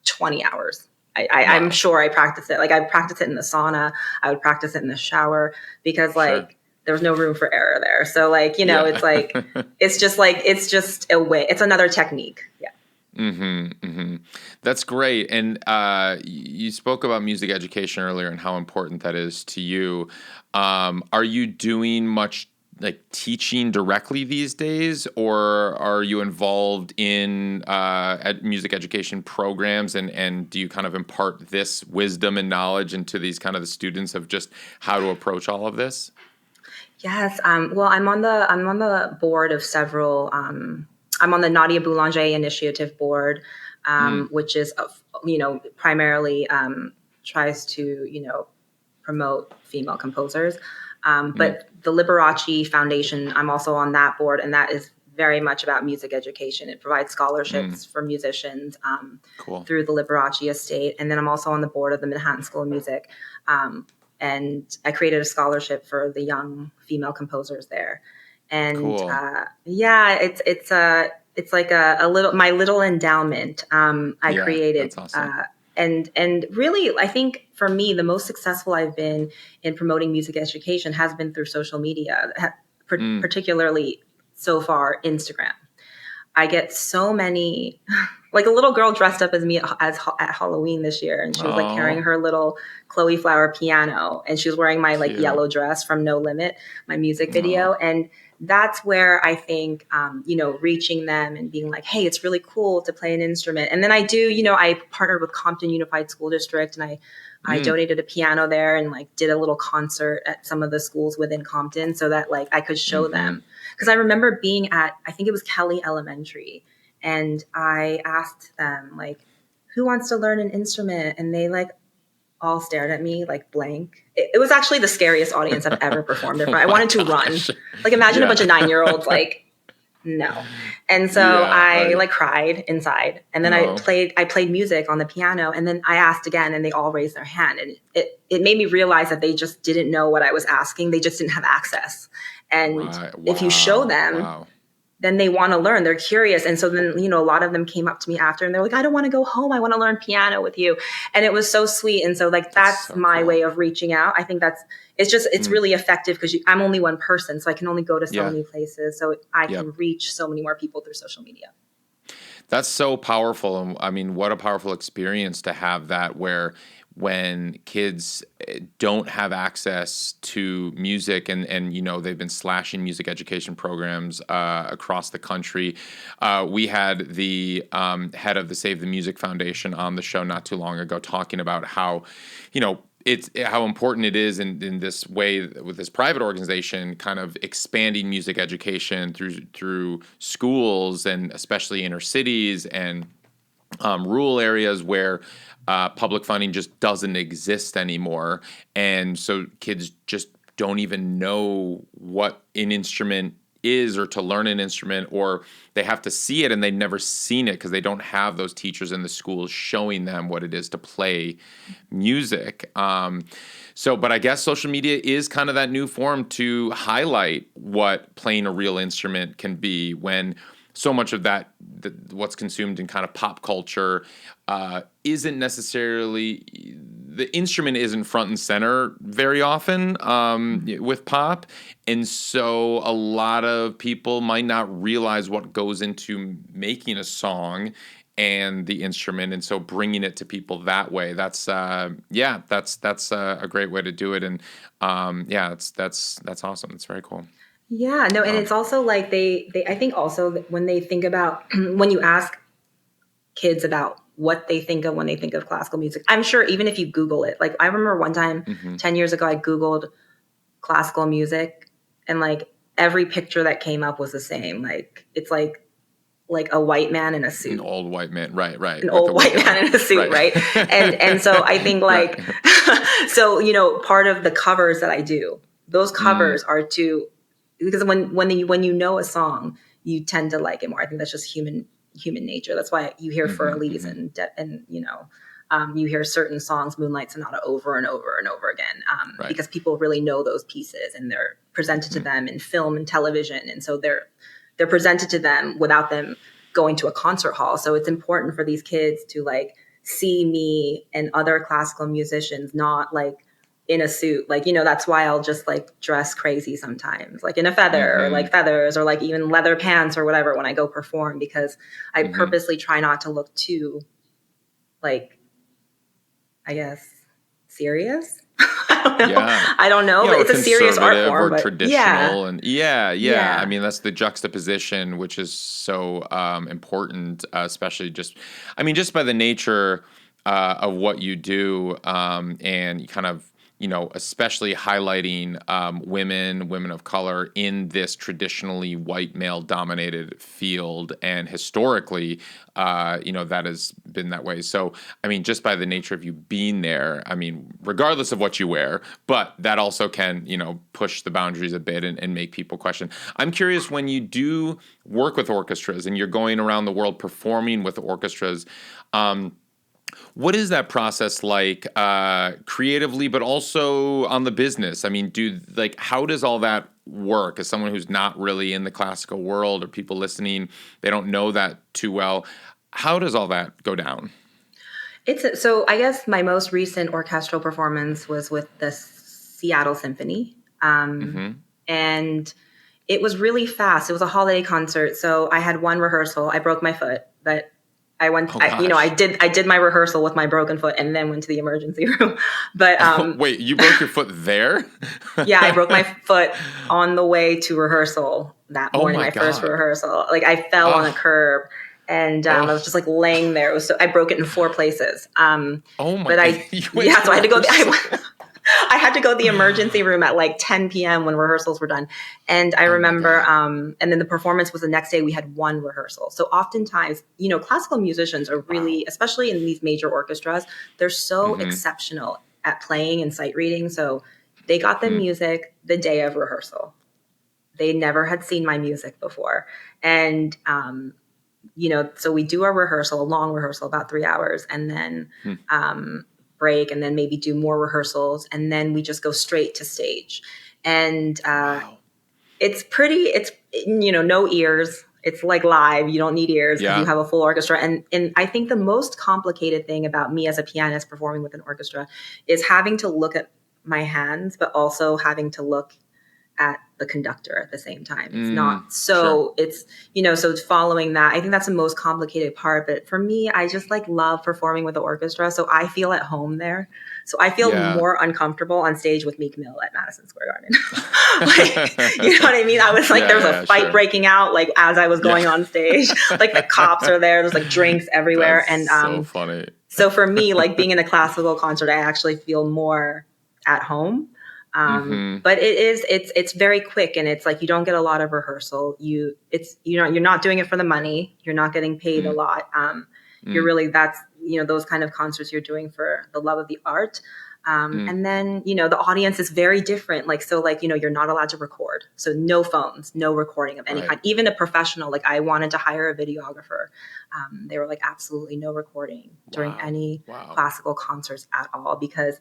20 hours. I'm sure I practiced it. Like I practiced it in the sauna. I would practice it in the shower, because like there was no room for error there. So like, it's like, it's just a way. It's another technique. Yeah. That's great. And you spoke about music education earlier and how important that is to you. Are you doing much like teaching directly these days, or are you involved in music education programs, and do you kind of impart this wisdom and knowledge into these kind of the students of just how to approach all of this? Yes. Well, I'm on the board of several. I'm on the Nadia Boulanger Initiative board, which is primarily tries to promote female composers. But the Liberace Foundation, I'm also on that board, and that is very much about music education. It provides scholarships for musicians through the Liberace estate. And then I'm also on the board of the Manhattan School of Music. And I created a scholarship for the young female composers there. And it's like a little, my little endowment I created. That's awesome. And really, I think for me, the most successful I've been in promoting music education has been through social media, particularly so far Instagram. I get so many, like a little girl dressed up as me at Halloween this year, and she was like carrying her little Chloe flower piano, and she was wearing my like yellow dress from No Limit, my music video, and that's where I think, reaching them and being like, hey, it's really cool to play an instrument. And then I partnered with Compton Unified School District, and I donated a piano there and like did a little concert at some of the schools within Compton so that like I could show them. Because I remember being at, I think it was Kelly Elementary, and I asked them like, who wants to learn an instrument? And they like all stared at me like blank. It was actually the scariest audience I've ever performed in front. I wanted to run. Like imagine a bunch of 9-year-olds like, no. And so I like cried inside. And then I played music on the piano, and then I asked again, and they all raised their hand. And it made me realize that they just didn't know what I was asking. They just didn't have access. And if you show them, then they want to learn. They're curious. And so then, a lot of them came up to me after and they're like, I don't want to go home. I want to learn piano with you. And it was so sweet. And so like, that's so my cool. way of reaching out. I think it's really effective because I'm only one person. So I can only go to so many places. So I can reach so many more people through social media. That's so powerful. And I mean, what a powerful experience to have that, where when kids don't have access to music and they've been slashing music education programs across the country. We had the head of the Save the Music Foundation on the show not too long ago talking about how, it's how important it is in this way with this private organization kind of expanding music education through schools and especially inner cities and rural areas where public funding just doesn't exist anymore. And so kids just don't even know what an instrument is or to learn an instrument, or they have to see it and they've never seen it because they don't have those teachers in the schools showing them what it is to play music. But I guess social media is kind of that new form to highlight what playing a real instrument can be, when so much of what's consumed in kind of pop culture isn't necessarily, the instrument isn't front and center very often with pop. And so a lot of people might not realize what goes into making a song and the instrument. And so bringing it to people that way, that's a great way to do it. And that's awesome. It's very cool. Yeah, no, and it's also like they I think also that when they think about when you ask kids about what they think of when they think of classical music, I'm sure even if you Google it, like I remember one time 10 years ago, I Googled classical music and like every picture that came up was the same. Like it's like a white man in a suit. An old white man, right. An old white man in a suit, right? And so I think like, so, part of the covers that I do, those covers are to, because when you know a song, you tend to like it more. I think that's just human nature. That's why you hear Furley's and you hear certain songs, Moonlight Sonata, over and over and over again, because people really know those pieces and they're presented to them in film and television, and so they're presented to them without them going to a concert hall. So it's important for these kids to like see me and other classical musicians not like in a suit. Like, that's why I'll just like dress crazy sometimes, like in a feather or like feathers or like even leather pants or whatever when I go perform, because I purposely try not to look too like, I guess, serious. I don't know, but it's a serious art form. Or traditional, and I mean, that's the juxtaposition, which is so important, especially just by the nature of what you do, and you kind of, especially highlighting women of color in this traditionally white male dominated field, and historically, that has been that way. So, just by the nature of you being there, regardless of what you wear, but that also can, push the boundaries a bit and make people question. I'm curious, when you do work with orchestras and you're going around the world performing with orchestras, what is that process like creatively, but also on the business? How does all that work? As someone who's not really in the classical world, or people listening, they don't know that too well. How does all that go down? So I guess my most recent orchestral performance was with the Seattle Symphony. And it was really fast. It was a holiday concert. So I had one rehearsal. I broke my foot, but I went, I did my rehearsal with my broken foot and then went to the emergency room. But wait, you broke your foot there? Yeah, I broke my foot on the way to rehearsal that morning. My first rehearsal, like I fell on a curb, and I was just like laying there. I broke it in 4 places. So I had to go. I had to go to the emergency room at like 10 p.m. when rehearsals were done. And I remember, and then the performance was the next day. We had 1 rehearsal. So oftentimes, classical musicians are really, especially in these major orchestras, they're so exceptional at playing and sight reading. So they got the music the day of rehearsal. They never had seen my music before. And, so we do our rehearsal, a long rehearsal, about 3 hours, and then break, and then maybe do more rehearsals, and then we just go straight to stage. And it's no ears. It's like live. You don't need ears because Yeah. you have a full orchestra. And I think the most complicated thing about me as a pianist performing with an orchestra is having to look at my hands, but also having to look at the conductor at the same time. It's not so it's, so it's following that. I think that's the most complicated part. But for me, I just like love performing with the orchestra. So I feel at home there. So I feel more uncomfortable on stage with Meek Mill at Madison Square Garden. Like, you know what I mean? I was like, there's a fight breaking out like as I was going on stage. Like the cops are there. There's like drinks everywhere. That's and so funny. So for me, like being in a classical concert, I actually feel more at home. But it's very quick, and it's like you don't get a lot of rehearsal. You're not doing it for the money. You're not getting paid a lot. You're really, that's, those kind of concerts you're doing for the love of the art. And then, the audience is very different. Like, so like, you're not allowed to record. So no phones, no recording of any kind, even a professional. Like I wanted to hire a videographer. They were like, absolutely no recording during any classical concerts at all, because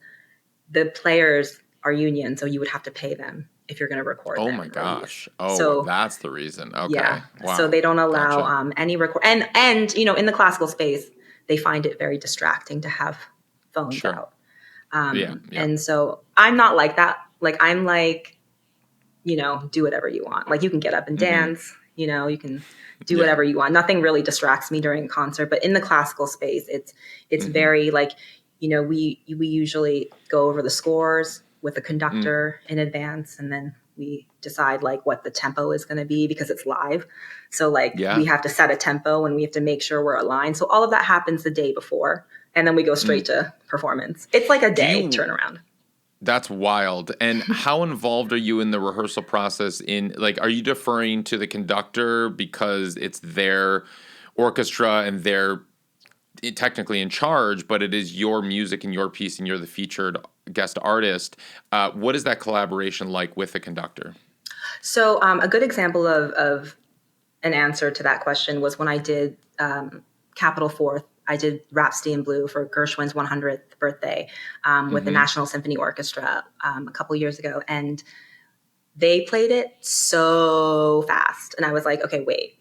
the players are union. So you would have to pay them if you're going to record. Oh them my gosh. release. Oh, so that's the reason. Okay. Yeah. Wow. So they don't allow Gotcha. any record. And, in the classical space, they find it very distracting to have phones out. And so I'm not like that. Like, I'm like, do whatever you want. Like you can get up and dance, you can do whatever you want. Nothing really distracts me during a concert, but in the classical space, it's very like, we usually go over the scores with the conductor in advance, and then we decide like what the tempo is going to be because it's live. So like we have to set a tempo and we have to make sure we're aligned. So all of that happens the day before, and then we go straight to performance. It's like a day turnaround. That's wild. And how involved are you in the rehearsal process? Are you deferring to the conductor because it's their orchestra and they're technically in charge, but it is your music and your piece and you're the featured guest artist? What is that collaboration like with the conductor? So a good example of an answer to that question was when I did Capital Fourth. I did Rhapsody in Blue for Gershwin's 100th birthday with the National Symphony Orchestra a couple years ago. And they played it so fast. And I was like, okay, wait.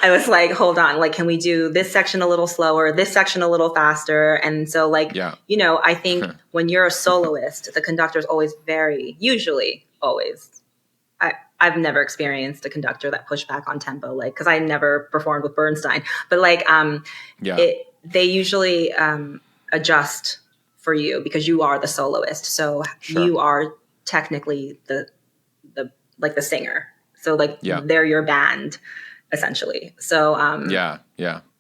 I was like, hold on, like, can we do this section a little slower, this section a little faster? And so like, I think when you're a soloist, the conductor is always usually always, I've never experienced a conductor that pushed back on tempo, like, cause I never performed with Bernstein, but like, they usually adjust for you because you are the soloist. So you are technically the singer. So like they're your band essentially. So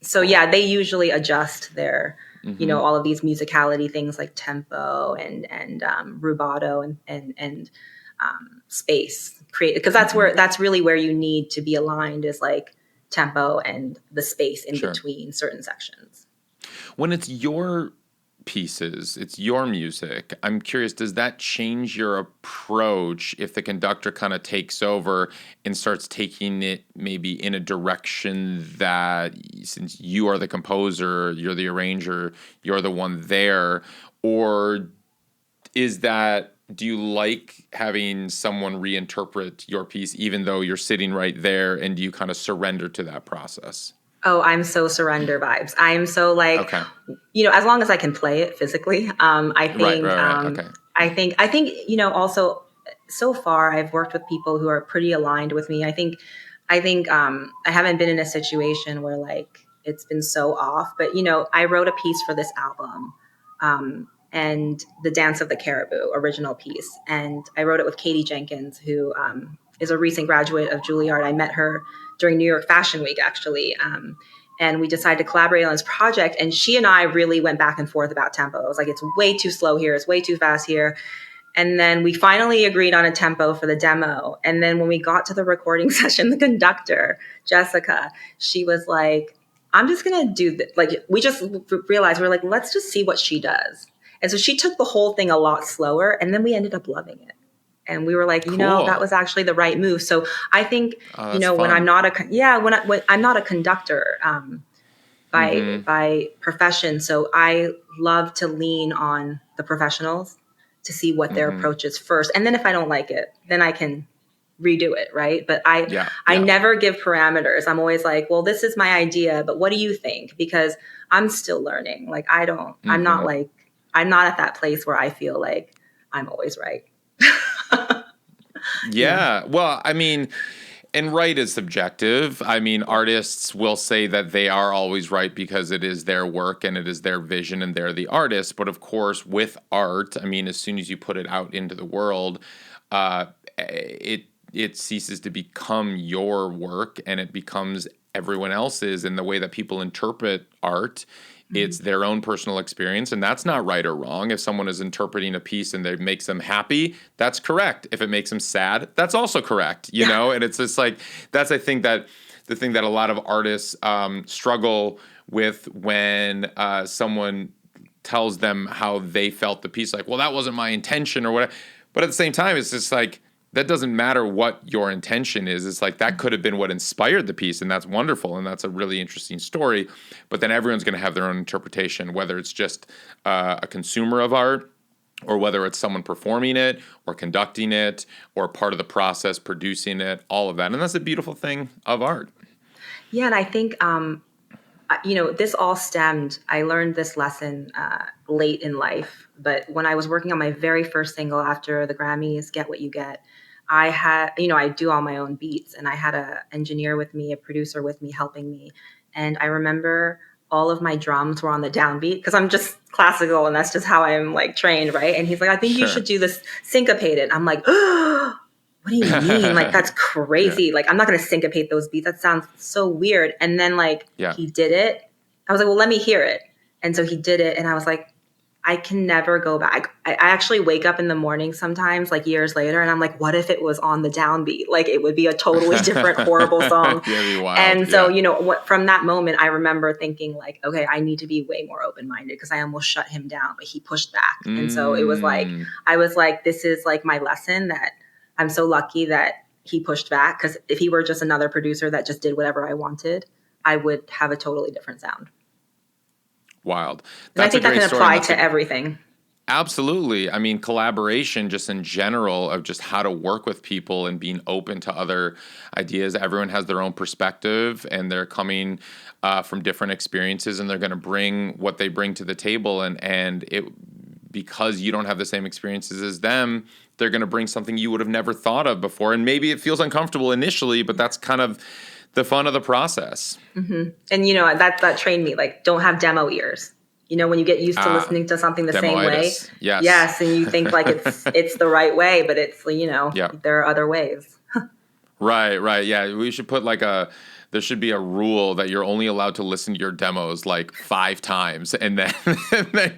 So they usually adjust their all of these musicality things like tempo and rubato and space create, because that's really where you need to be aligned, is like tempo and the space in between certain sections. When it's your pieces, it's your music, I'm curious, does that change your approach if the conductor kind of takes over and starts taking it maybe in a direction that, since you are the composer, you're the arranger, you're the one there? Or do you like having someone reinterpret your piece even though you're sitting right there, and do you kind of surrender to that process? Oh, I'm so surrender vibes. I'm so like, as long as I can play it physically, I think, I think, also so far I've worked with people who are pretty aligned with me. I think, I haven't been in a situation where like it's been so off, but I wrote a piece for this album, and the Dance of the Caribou original piece. And I wrote it with Katie Jenkins, who, is a recent graduate of Juilliard. I met her during New York Fashion Week, actually. And we decided to collaborate on this project. And she and I really went back and forth about tempo. I was like, it's way too slow here. It's way too fast here. And then we finally agreed on a tempo for the demo. And then when we got to the recording session, the conductor, Jessica, she was like, I'm just going to do this. Like, we just realized, we're like, let's just see what she does. And so she took the whole thing a lot slower. And then we ended up loving it. And we were like, that was actually the right move. So I think, when I'm not when I'm not a conductor by profession. So I love to lean on the professionals to see what their approach is first. And then if I don't like it, then I can, redo it, right? But I never give parameters. I'm always like, well, this is my idea, but what do you think? Because I'm still learning. Like I'm not at that place where I feel like I'm always right. Yeah. Well, I mean, and right is subjective. I mean, artists will say that they are always right because it is their work and it is their vision and they're the artist. But of course, with art, I mean, as soon as you put it out into the world, it ceases to become your work and it becomes everyone else's. And the way that people interpret art, it's their own personal experience, and that's not right or wrong. If someone is interpreting a piece and it makes them happy, that's correct. If it makes them sad, that's also correct, you know? And it's just like, that's, I think, that the thing that a lot of artists struggle with when someone tells them how they felt the piece, like, well, that wasn't my intention or whatever. But at the same time, it's just like, that doesn't matter what your intention is. It's like that could have been what inspired the piece, and that's wonderful, and that's a really interesting story. But then everyone's going to have their own interpretation, whether it's just a consumer of art or whether it's someone performing it or conducting it or part of the process, producing it, all of that. And that's a beautiful thing of art. Yeah, and I think, this all stemmed, I learned this lesson late in life, but when I was working on my very first single after the Grammys, Get What You Get, I had, I do all my own beats, and I had an engineer with me, a producer with me, helping me. And I remember all of my drums were on the downbeat because I'm just classical and that's just how I'm like trained, right? And he's like, I think you should do this syncopated. I'm like, oh, what do you mean? Like, that's crazy. Yeah. Like, I'm not going to syncopate those beats. That sounds so weird. And then he did it. I was like, well, let me hear it. And so he did it. And I was like, I can never go back. I actually wake up in the morning sometimes, like years later, and I'm like, what if it was on the downbeat? Like, it would be a totally different, horrible song. And so, from that moment, I remember thinking like, okay, I need to be way more open-minded because I almost shut him down, but he pushed back. And so it was like, I was like, this is like my lesson that I'm so lucky that he pushed back, because if he were just another producer that just did whatever I wanted, I would have a totally different sound. Wild. And I think that can apply to everything. Absolutely. I mean, collaboration just in general of just how to work with people and being open to other ideas. Everyone has their own perspective and they're coming from different experiences and they're going to bring what they bring to the table. And it, because you don't have the same experiences as them, they're going to bring something you would have never thought of before. And maybe it feels uncomfortable initially, but that's kind of the fun of the process. Mm-hmm. And, that trained me, like, don't have demo ears. When you get used to listening to something the same way. Yes. Yes. And you think like it's the right way, but it's, there are other ways. Right. Yeah. We should put there should be a rule that you're only allowed to listen to your demos like 5 times, and then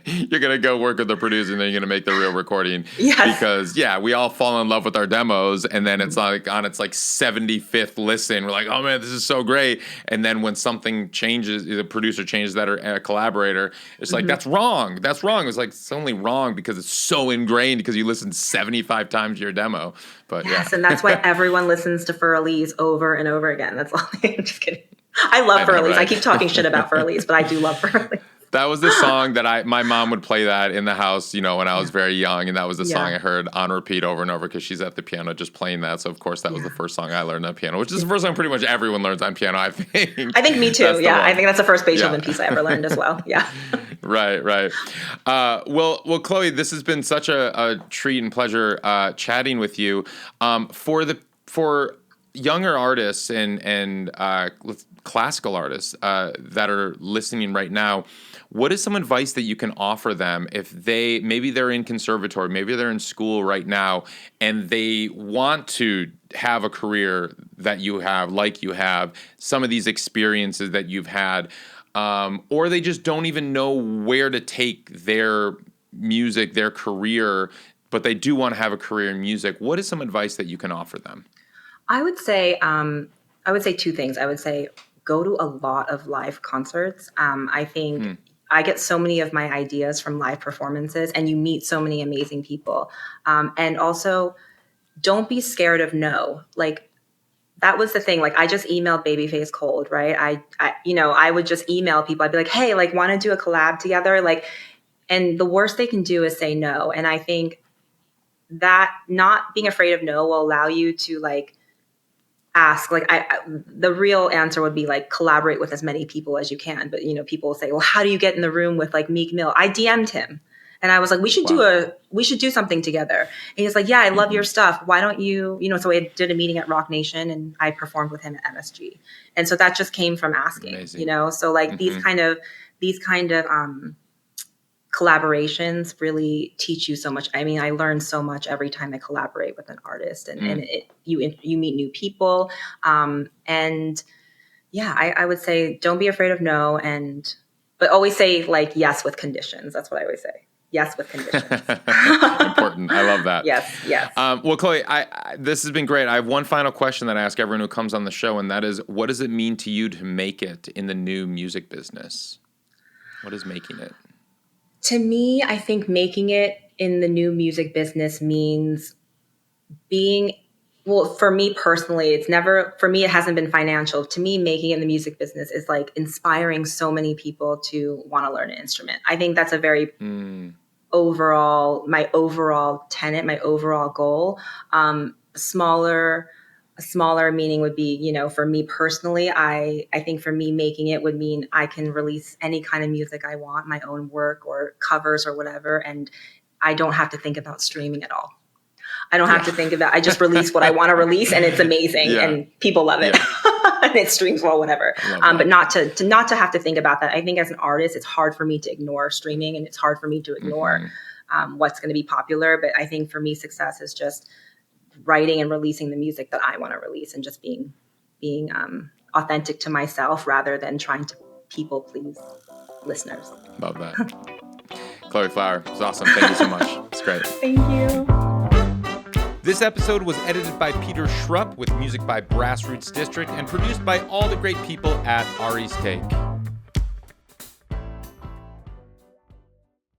you're going to go work with the producer, and then you're going to make the real recording. Yes. Because, we all fall in love with our demos, and then it's like on its like 75th listen, we're like, oh man, this is so great. And then when something changes, the producer changes that or a collaborator, it's like, that's wrong. That's wrong. It's like, it's only wrong because it's so ingrained because you listened 75 times to your demo. But yes, and that's why everyone listens to Furley's over and over again. That's all. I'm just kidding. I love Furley's. Right? I keep talking shit about Furley's, but I do love Furley's. That was the song that my mom would play that in the house, when I was very young. And that was the song I heard on repeat over and over because she's at the piano just playing that. So, of course, that was the first song I learned on piano, which is the first song pretty much everyone learns on piano, I think. I think me too. Yeah, I think that's the first Beethoven piece I ever learned as well. Yeah. Right. Well, Chloe, this has been such a treat and pleasure chatting with you. For younger artists and classical artists that are listening right now, what is some advice that you can offer them if maybe they're in conservatory, maybe they're in school right now, and they want to have a career that you have, some of these experiences that you've had, or they just don't even know where to take their music, their career, but they do want to have a career in music. What is some advice that you can offer them? I would say 2 things. I would say go to a lot of live concerts. I think I get so many of my ideas from live performances, and you meet so many amazing people. And also, don't be scared of no. Like, that was the thing. Like, I just emailed Babyface cold, right? I would just email people. I'd be like, hey, like, want to do a collab together? Like, and the worst they can do is say no. And I think that not being afraid of no will allow you to like ask, like the real answer would be like collaborate with as many people as you can. But you know, people will say, well, how do you get in the room with like Meek Mill? I DM'd him and I was like, we should do something together. And he's like, yeah, I love your stuff. Why don't you, so I did a meeting at Rock Nation and I performed with him at MSG. And so that just came from asking, Amazing. So like these kind of collaborations really teach you so much. I mean, I learn so much every time I collaborate with an artist, and you meet new people. And yeah, I would say don't be afraid of no, but always say like yes with conditions. That's what I always say. Yes with conditions. Important. I love that. Yes. Well, Chloe, this has been great. I have one final question that I ask everyone who comes on the show, and that is, what does it mean to you to make it in the new music business? What is making it? To me, I think making it in the new music business means for me personally, it hasn't been financial. To me, making it in the music business is like inspiring so many people to want to learn an instrument. I think that's a very my overall tenet, my overall goal. A smaller meaning would be, for me personally, I think for me making it would mean I can release any kind of music I want, my own work or covers or whatever. And I don't have to think about streaming at all. I don't have to think about, I just release what I want to release and it's amazing and people love it and it streams well, whatever. But not to have to think about that. I think as an artist, it's hard for me to ignore streaming and it's hard for me to ignore what's going to be popular. But I think for me, success is just writing and releasing the music that I want to release and just being authentic to myself rather than trying to people please listeners. Love that. Chloe Flower, it's awesome. Thank you so much. It's great. Thank you. This episode was edited by Peter Schrupp with music by Grassroots District and produced by all the great people at Ari's Take.